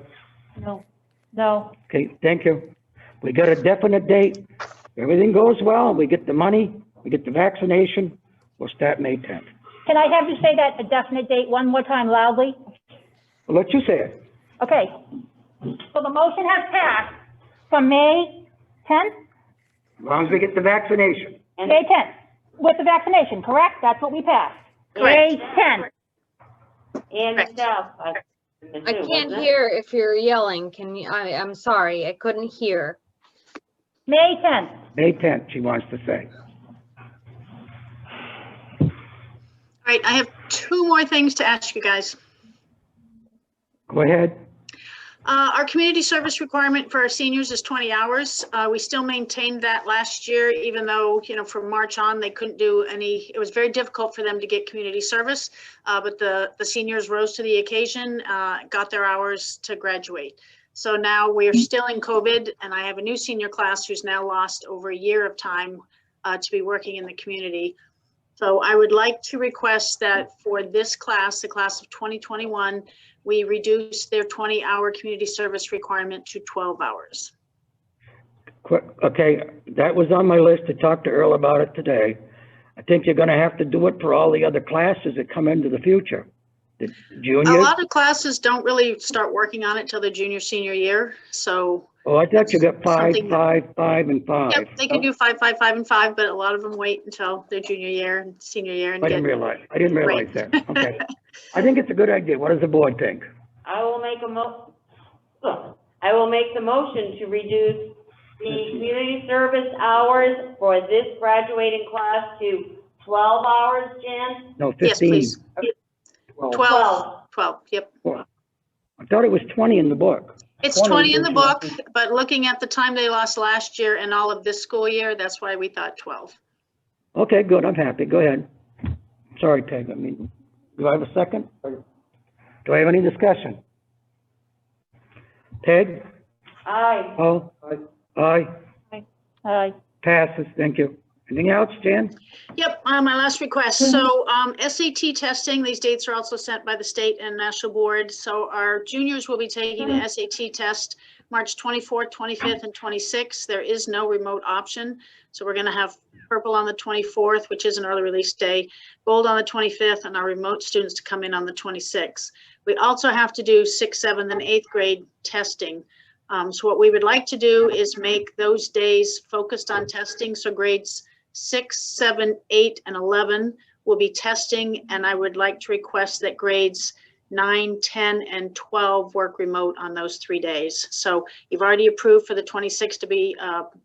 No. Okay, thank you. We got a definite date. Everything goes well, we get the money, we get the vaccination, we'll start May 10th. Can I have you say that a definite date one more time loudly? I'll let you say it. Okay. So the motion has passed from May 10th, As long as we get the vaccination. May 10th, with the vaccination, correct? That's what we passed. May 10th. And Correct. yourself. I can't hear if you're yelling. Can you, I'm sorry, I couldn't hear. May 10th. May 10th, she wants to say. All right, I have two more things to ask you guys. Go ahead. Our community service requirement for our seniors is 20 hours. We still maintained that last year, even though, you know, from March on, they couldn't do any, it was very difficult for them to get community service. But the seniors rose to the occasion, got their hours to graduate. So now we're still in COVID, and I have a new senior class who's now lost over a year of time to be working in the community. So I would like to request that for this class, the class of 2021, we reduce their 20-hour community service requirement to 12 hours. Okay, that was on my list to talk to Earl about it today. I think you're gonna have to do it for all the other classes that come into the future. The A juniors, lot of classes don't really start working on it till their junior, senior year, so. oh, I thought you got five, something- five, and five. Yep, they can do 5, 5, 5, and 5, but a lot of them wait until their junior year and senior year and I get. didn't realize Right. that, okay. I think it's a good idea. What does the board think? I will make I will make the motion to reduce the community service hours for this graduating class to 12 hours, Jan? No, Yes, 15. please. 12. 12, yep. I thought it was 20 in the book. It's 20 in the book, but looking at the time they lost last year and all of this school year, that's why we thought 12. Okay, good, I'm happy, go ahead. Sorry, Peg, I mean, do I have a second? Do I have any discussion? Peg? Aye. Oh? Aye. Aye. Passes, thank you. Anything else, Jan? Yep, my last request. So SAT testing, these dates are also sent by the state and national board. So our juniors will be taking the SAT test March 24th, 25th, and 26th. There is no remote option. So we're going to have purple on the 24th, which is an early release day, gold on the 25th, and our remote students to come in on the 26th. We also have to do 6th, 7th, and 8th grade testing. So what we would like to do is make those days focused on testing. So grades 6, 7, 8, and 11 will be testing, and I would like to request that grades 9, 10, and 12 work remote on those 3 days. So you've already approved for the 26th to be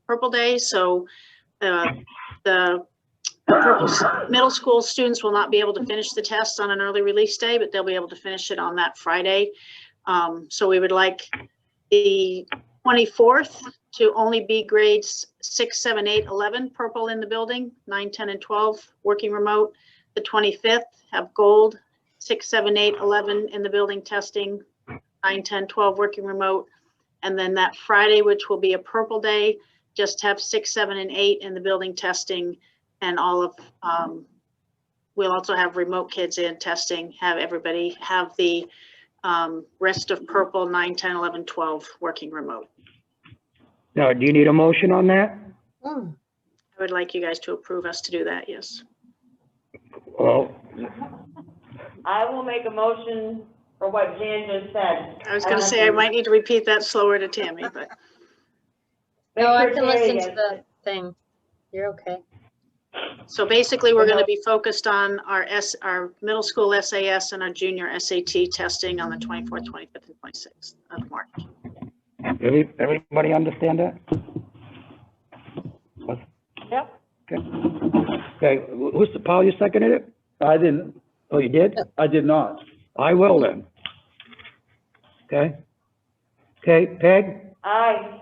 purple days, so the purple middle school students will not be able to finish the test on an early release day, but they'll be able to finish it on that Friday. So we would like the 24th to only be grades 6, 7, 8, 11 purple in the building, 9, 10, and 12 working remote. The 25th have gold, 6, 7, 8, 11 in the building testing, 9, 10, 12 working remote. And then that Friday, which will be a purple day, just have 6, 7, and 8 in the building testing, and all of, we'll also have remote kids in testing, have everybody have the rest of purple, 9, 10, 11, 12 working remote. Now, do you need a motion on that? I would like you guys to approve us to do that, yes. Well, I will make a motion for what Jan just said. I was gonna say, I might need to repeat that slower to Tammy, but. No, I Make can sure Tammy listen to gets the thing. You're okay. So basically, we're gonna be focused on our middle school SAS and our junior SAT testing on the 24th, 25th, and 26th of March. everybody understand that? Yep. Okay, who's the, Paul, you seconded it? I didn't, Oh, you did? I did not. I will then. Okay? Okay, Peg? Aye.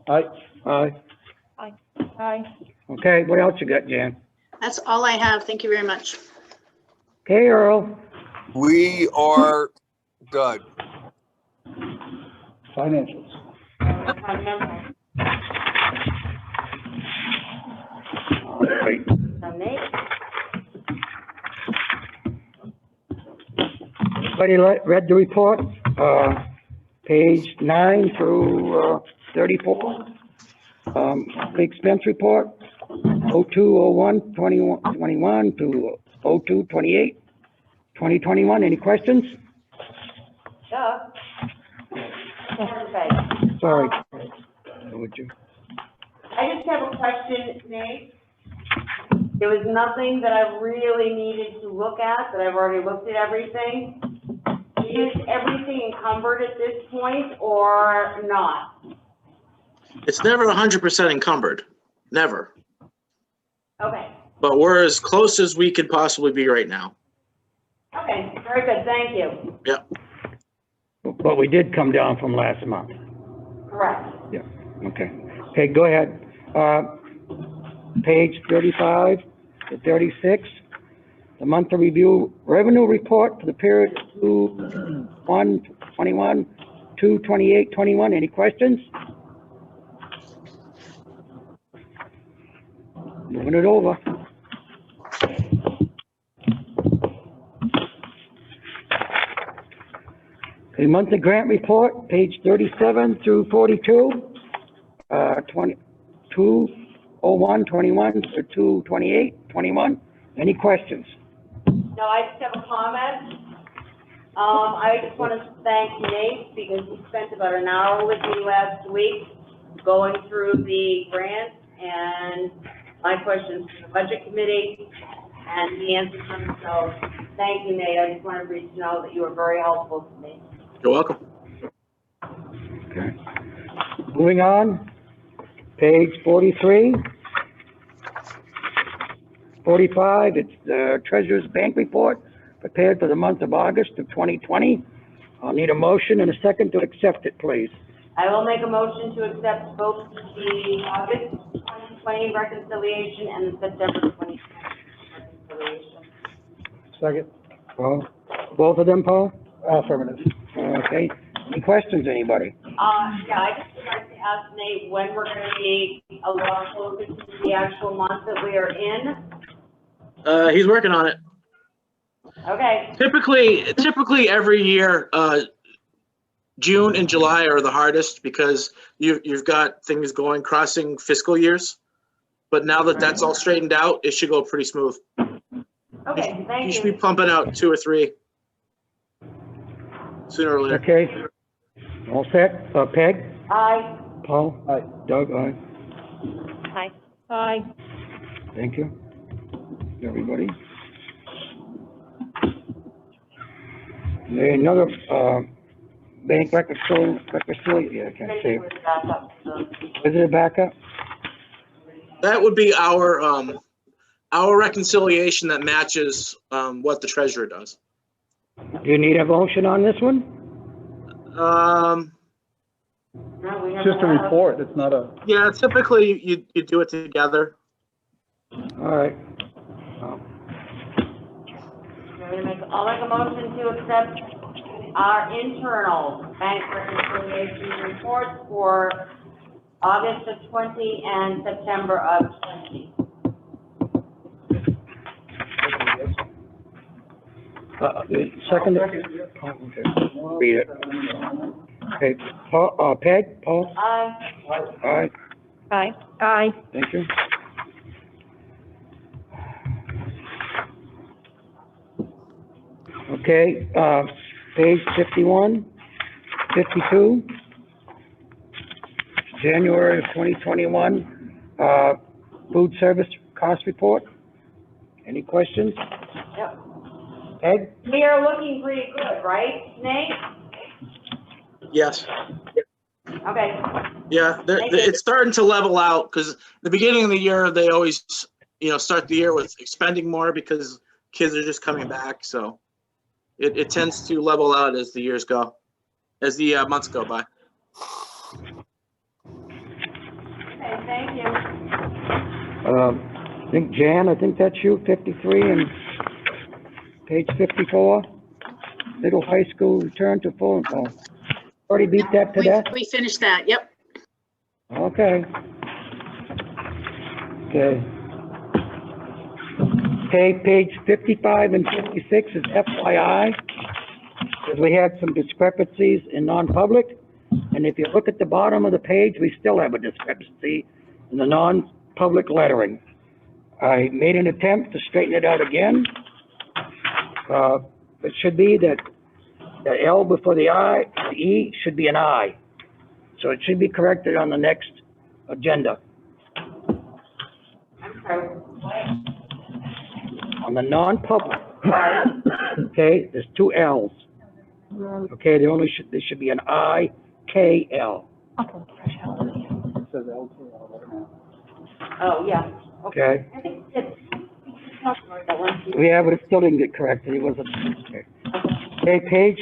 I, Aye. Aye. Okay, what else you got, Jan? That's all I have. Thank you very much. Okay, Earl? We are done. financials. Right. Everybody read the report, page 9 through 34, the expense report. 02/01/21 to 02/28/2021. Any questions? Duh. Okay. Sorry. Would you? I just have a question, Nate. There was nothing that I really needed to look at, that I've already looked at everything. Is everything encumbered at this point or not? It's never 100% encumbered, never. Okay, But we're as close as we could possibly be right now. okay, very good, thank you. Yep. But we did come down from last month. Correct. Yeah, okay. Okay, go ahead. Page 35 to 36, the monthly review revenue report for the period 2/1/21 to 2/28/21. Any questions? Moving it over. The monthly grant report, page 37 through 42, 2/01/21 to 2/28/21. Any questions? No, I just have a comment. I just want to thank Nate because he spent about an hour with me last week going through the grants and my questions to the budget committee, and he answered them. So thank you, Nate. I just wanted to know that you were very helpful to me. You're welcome. Okay. Moving on, page 43. 45, it's the Treasurer's Bank Report prepared for the month of August of 2020. I'll need a motion and a second to accept it, please. I will make a motion to accept both the August 2020 reconciliation and the September 2020 reconciliation. Second. Paul, both of them, Paul? Affirmative. Okay. Any questions, anybody? Yeah, I just would like to ask Nate when we're gonna be a lot closer to the actual month that we are in. He's working on it. Okay, Typically every year, June and July are the hardest because you've got things going, crossing fiscal years. But now that that's all straightened out, it should go pretty smooth. okay, thank You should be you. pumping out 2 or 3 sooner or later. Okay. All set? Peg? Aye. Paul? Aye. Doug? Aye. Hi. Aye. Thank you, everybody. Another, bank reconciliation, yeah, I can't say. Finish with backup, so. Is it a backup? That would be our reconciliation that matches what the treasurer does. Do you need a motion on this one? No, we It's just a have. report, it's not a, Yeah, typically you do it together. All right. I'll make a motion to accept our internal bank reconciliation reports for August of 20 and September of 20. Second? Oh, okay. Read it. Okay, Paul, Peg, Paul? Aye. All right, Aye. Aye. thank you. Okay, page 51, 52, January of 2021, food service cost report. Any questions? Yep. Peg? We are looking pretty good, right, Nate? Yes. Okay. Yeah, Thank you. it's starting to level out because the beginning of the year, they always, start the year with expending more because kids are just coming back. So it tends to level out as the years go, as the months go by. Okay, thank you. I think Jan, I think that's you, 53, and page 54, middle high school return to full, oh, already beat that to death? We finished that, yep. Okay. Okay. Okay, page 55 and 56 is FYI, because we had some discrepancies in non-public, and if you look at the bottom of the page, we still have a discrepancy in the non-public lettering. I made an attempt to straighten it out again. It should be that the L before the I, the E should be an I. So it should be corrected on the next agenda. I'm sorry, what? On the non-public, okay, there's two L's. Okay, there should be an I, K, L. It says LKL right now. Oh, yeah, Okay? I think it's, talked about that one. Yeah, but it still didn't get corrected. It wasn't. Okay, page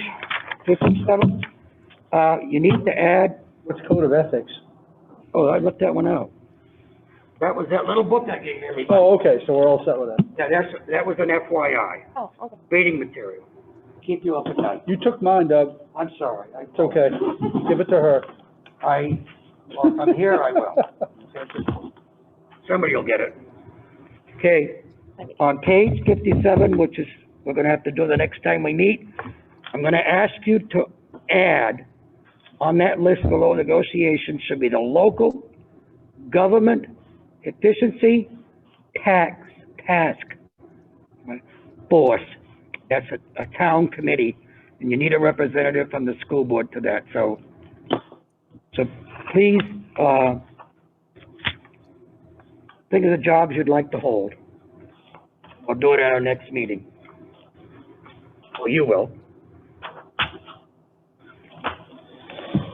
57. You need to add, What's code of ethics? oh, I left that one out. That was that little book I gave everybody. Oh, okay, so we're all set with that. Yeah, that was an FYI, Oh, okay. reading material. Keep you up at night. You took mine, Doug. I'm sorry. It's okay. Give it to her. Well, if I'm here, I will. Somebody will get it. Okay, on page 57, which is, we're gonna have to do the next time we meet, I'm gonna ask you to add, on that list below negotiations, should be the local government efficiency task force. That's a town committee, and you need a representative from the school board to that, so please, think of the jobs you'd like to hold. We'll do it at our next meeting. Or you will.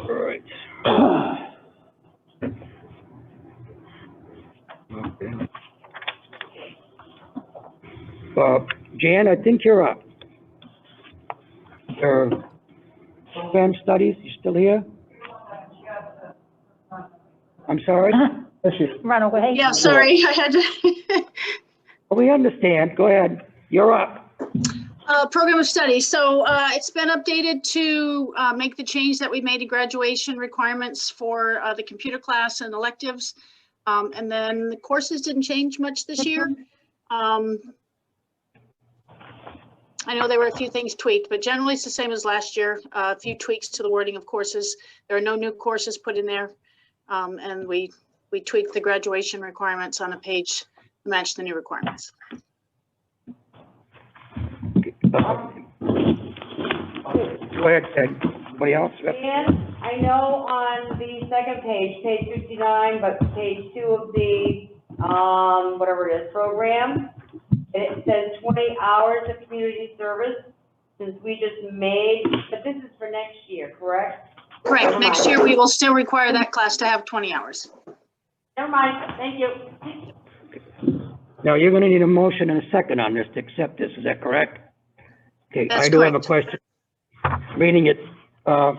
All right. Okay. Jan, I think you're up. Your program studies, you still here? I'm sorry? Run away. Yeah, sorry, I had to. We understand. Go ahead. You're up. Program of study. So it's been updated to make the change that we made to graduation requirements for the computer class and electives. And then the courses didn't change much this year. I know there were a few things tweaked, but generally it's the same as last year. A few tweaks to the wording of courses. There are no new courses put in there. And we tweaked the graduation requirements on a page to match the new requirements. Go ahead, Ted. Anybody else? Dan, I know on the second page, page 59, but page 2 of the, whatever it is, program, it says 20 hours of community service, since we just made, but this is for next year, correct? Correct. Next year, we will still require that class to have 20 hours. Never mind, thank you. Now, you're gonna need a motion and a second on this to accept this, is that correct? Okay, That's I do have a correct. question. Reading it, I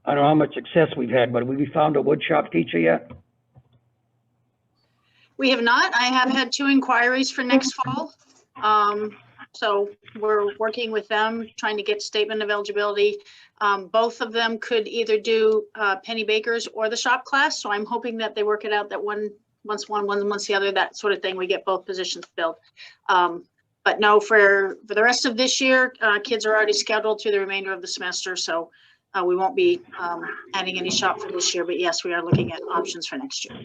don't know how much success we've had, but have we found a woodshop teacher yet? We have not. I have had 2 inquiries for next fall. So we're working with them, trying to get statement of eligibility. Both of them could either do Penny Baker's or the shop class. So I'm hoping that they work it out that once the other, that sort of thing, we get both positions filled. But no, for the rest of this year, kids are already scheduled through the remainder of the semester. So we won't be adding any shop for this year, but yes, we are looking at options for next year.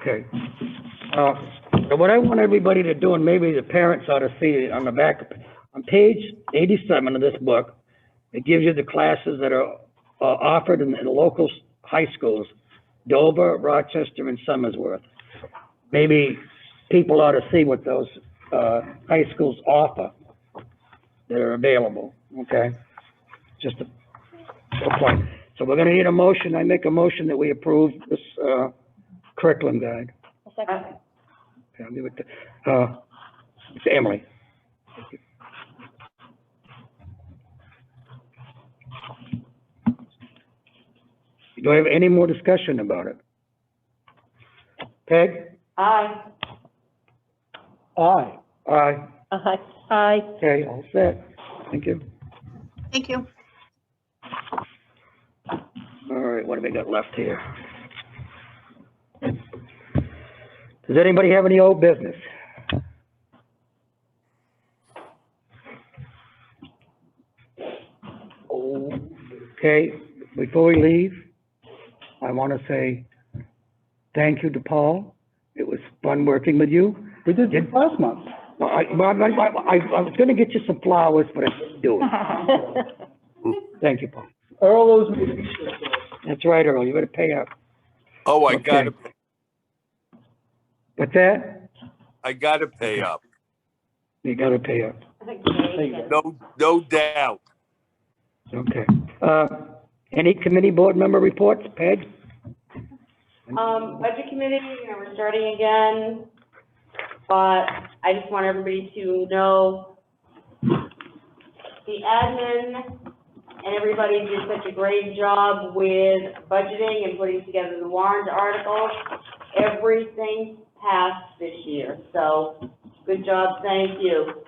Okay. So what I want everybody to do, and maybe the parents ought to see it on the back, on page 87 of this book, it gives you the classes that are offered in the local high schools, Dover, Rochester, and Somersworth. Maybe people ought to see what those high schools offer that are available, okay? Just a point. So we're gonna need a motion. I make a motion that we approve this curriculum guide. Okay, I'll give it to, it's Emily. Do I have any more discussion about it? Peg? Aye. Aye. Aye. Aye. Okay, all set. Thank you. Thank you. All right, what have we got left here? Does anybody have any old business? Okay, before we leave, I want to say thank you to Paul. It was fun working with you. We did this last month. Well, I was gonna get you some flowers, but I didn't do it. Thank you, Paul. Earl owes me a t-shirt. That's right, Earl, you better pay up. Oh, I Okay. gotta, What's that? I gotta pay up. You gotta pay up. No doubt. Okay. Any committee board member reports, Peg? Budget committee, we're starting again, but I just want everybody to know the admin and everybody did such a great job with budgeting and putting together the warrant articles. Everything passed this year, so good job, thank you.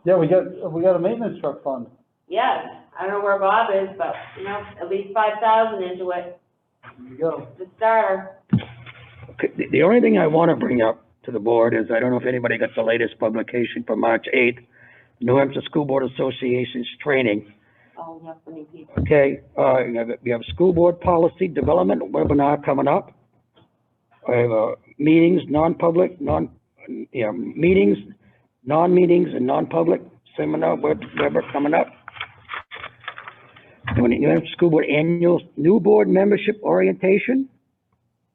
Yeah, we got a maintenance truck fund. Yes, I don't know where Bob is, but, at least 5,000 into it, There you go. the starter. Okay, the only thing I want to bring up to the board is, I don't know if anybody got the latest publication for March 8th, New Hampshire School Board Association's training. Oh, we have so many people. Okay, we have a school board policy development webinar coming up. I have meetings, non-public, meetings, non-meetings and non-public seminar, webinar coming up. New Hampshire School Board annual new board membership orientation.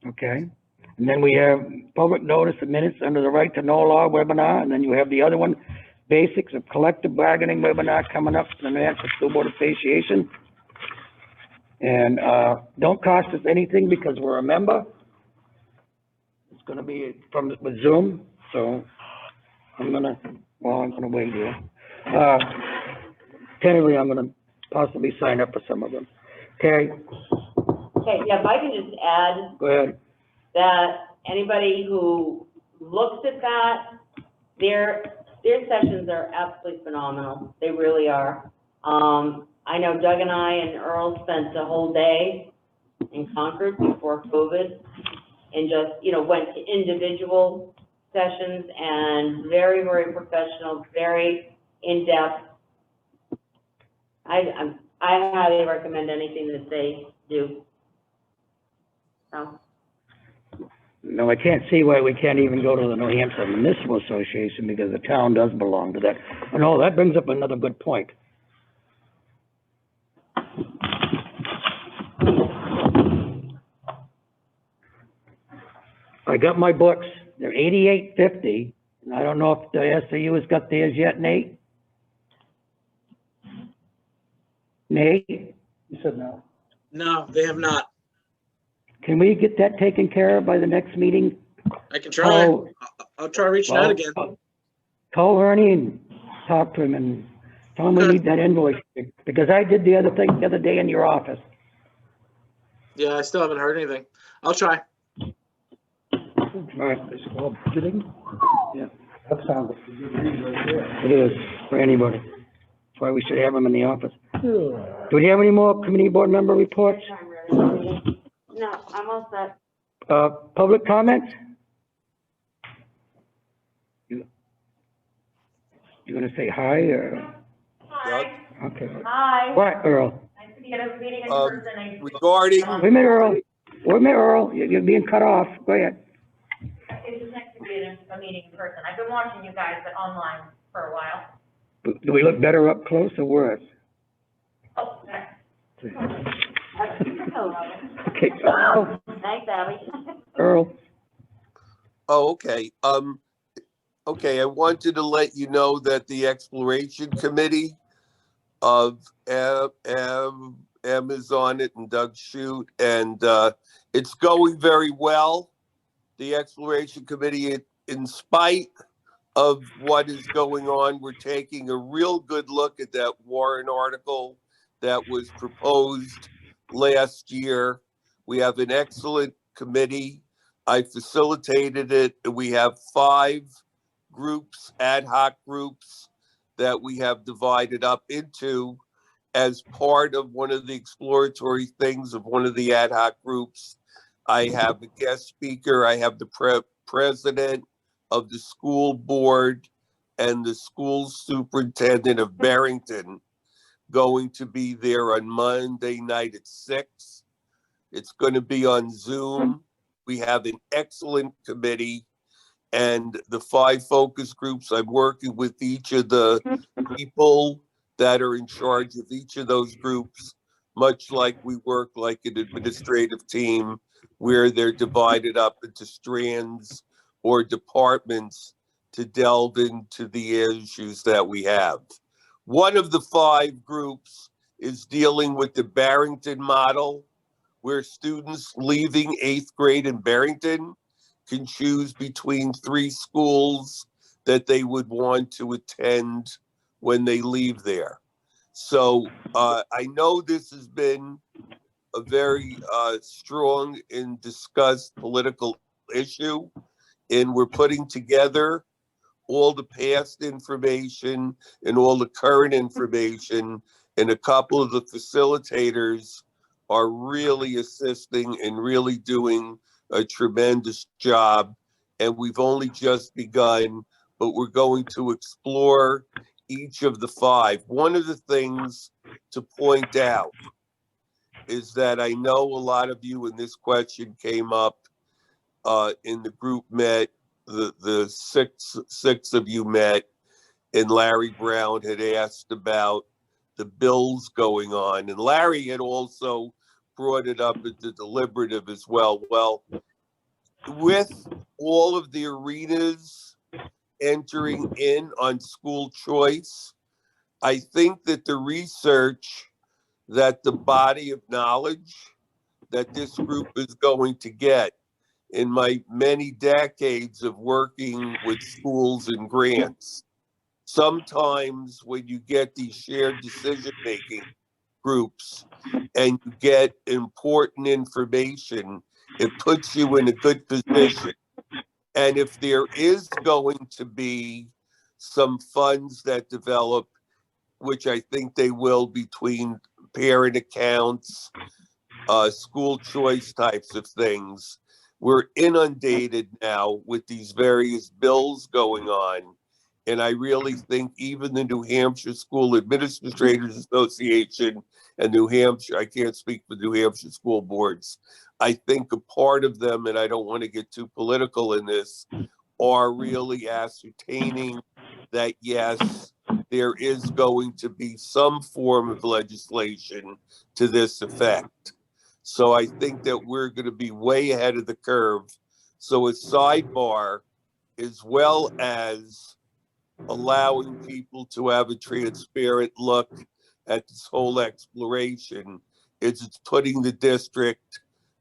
Okay. And then we have public notice of minutes under the right to know law webinar. And then you have the other one, basics of collective bargaining webinar coming up from the New Hampshire School Board Association. And don't cost us anything because we're a member. It's going to be with Zoom. So I'm going to wait here. Tentatively, I'm going to possibly sign up for some of them. Okay, Okay, yeah, if I can just add go ahead. that anybody who looks at that, their sessions are absolutely phenomenal. They really are. I know Doug and I and Earl spent the whole day in Concord before COVID and just, went to individual sessions and very, very professional, very in-depth. I highly recommend anything that they do. So. No, I can't see why we can't even go to the New Hampshire Municipal Association because the town does belong to that. And oh, that brings up another good point. I got my books. They're $88.50. And I don't know if the SAU has got theirs yet, Nate? Nate, You said no. No, they have not. can we get that taken care of by the next meeting? I can try. Oh, I'll try reaching out again. Call Ernie and talk to him and tell him we need that invoice, because I did the other thing the other day in your office. Yeah, I still haven't heard anything. I'll try. All right, It's called budgeting. Yeah. That sounds like a good read right there. it is for anybody. That's why we should have them in the office. Do we have any more committee board member reports? No, I'm all set. Public comments? You gonna say hi or? Doug? Okay. Hi. What, Earl? Nice to be at a meeting in Um, person. Regarding, Wait a minute, Earl. Wait a minute, Earl. You're being cut off. Go ahead. It's just nice to be at a meeting in person. I've been watching you guys but online for a while. Do we look better up close or worse? Oh, there. Okay, Earl. Thanks, Abby. Earl. oh, okay. Okay, I wanted to let you know that the Exploration Committee of Em is on it and Doug Shute, and it's going very well. The Exploration Committee, in spite of what is going on, we're taking a real good look at that warrant article that was proposed last year. We have an excellent committee. I facilitated it. We have 5 groups, ad hoc groups, that we have divided up into as part of one of the exploratory things of one of the ad hoc groups. I have a guest speaker. I have the president of the school board and the school superintendent of Barrington going to be there on Monday night at 6. It's going to be on Zoom. We have an excellent committee. And the 5 focus groups, I'm working with each of the people that are in charge of each of those groups, much like we work like an administrative team where they're divided up into strands or departments to delve into the issues that we have. One of the 5 groups is dealing with the Barrington model, where students leaving 8th grade in Barrington can choose between 3 schools that they would want to attend when they leave there. So I know this has been a very strong and discussed political issue, and we're putting together all the past information and all the current information, and a couple of the facilitators are really assisting and really doing a tremendous job. And we've only just begun, but we're going to explore each of the 5. One of the things to point out is that I know a lot of you, and this question came up in the group met, the six of you met, and Larry Brown had asked about the bills going on. And Larry had also brought it up at the deliberative as well. Well, with all of the arenas entering in on school choice, I think that the research, that the body of knowledge that this group is going to get in my many decades of working with schools and grants, sometimes when you get these shared decision-making groups and you get important information, it puts you in a good position. And if there is going to be some funds that develop, which I think they will, between parent accounts, school choice types of things, we're inundated now with these various bills going on. And I really think even the New Hampshire School Administrators Association and New Hampshire, I can't speak for New Hampshire school boards, I think a part of them, and I don't want to get too political in this, are really ascertaining that yes, there is going to be some form of legislation to this effect. So I think that we're going to be way ahead of the curve. So a sidebar, as well as allowing people to have a transparent look at this whole exploration, it's putting the district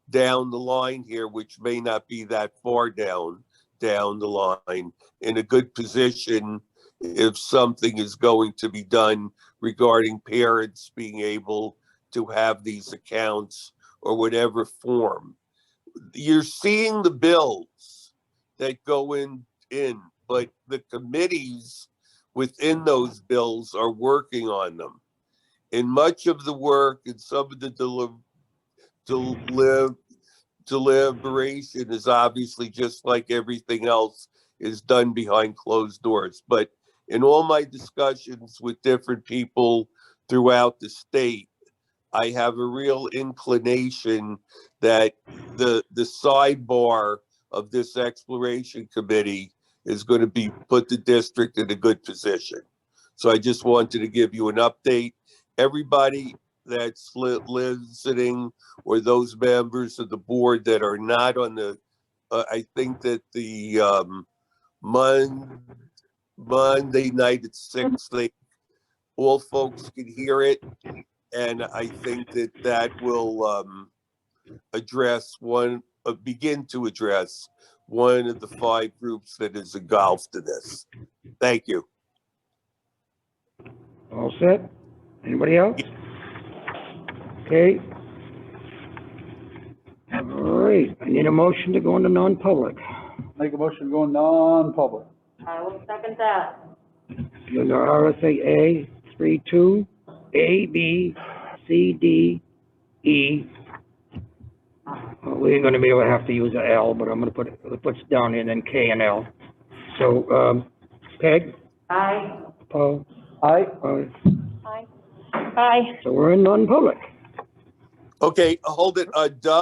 down the line here, which may not be that far down the line, in a good position if something is going to be done regarding parents being able to have these accounts or whatever form. You're seeing the bills that go in, but the committees within those bills are working on them. And much of the work and some of the deliberation is obviously, just like everything else, is done behind closed doors. But in all my discussions with different people throughout the state, I have a real inclination that the sidebar of this exploration committee is going to be put the district in a good position. So I just wanted to give you an update. Everybody that's listening, or those members of the board that are not on the, I think that the Monday night at 6, all folks can hear it. And I think that that will begin to address one of the 5 groups that is engulfed in this. Thank you. All set? Anybody else? Okay. All right, I need a motion to go into non-public. Make a motion to go non-public. I will second that. Under RSA 32, A, B, C, D, E. We ain't gonna be able to have to use a L, but I'm gonna put it down here, and then K and L. So, Peg? Aye. Paul? Aye. Aye. Aye. So we're in non-public. Okay, hold it. Doug,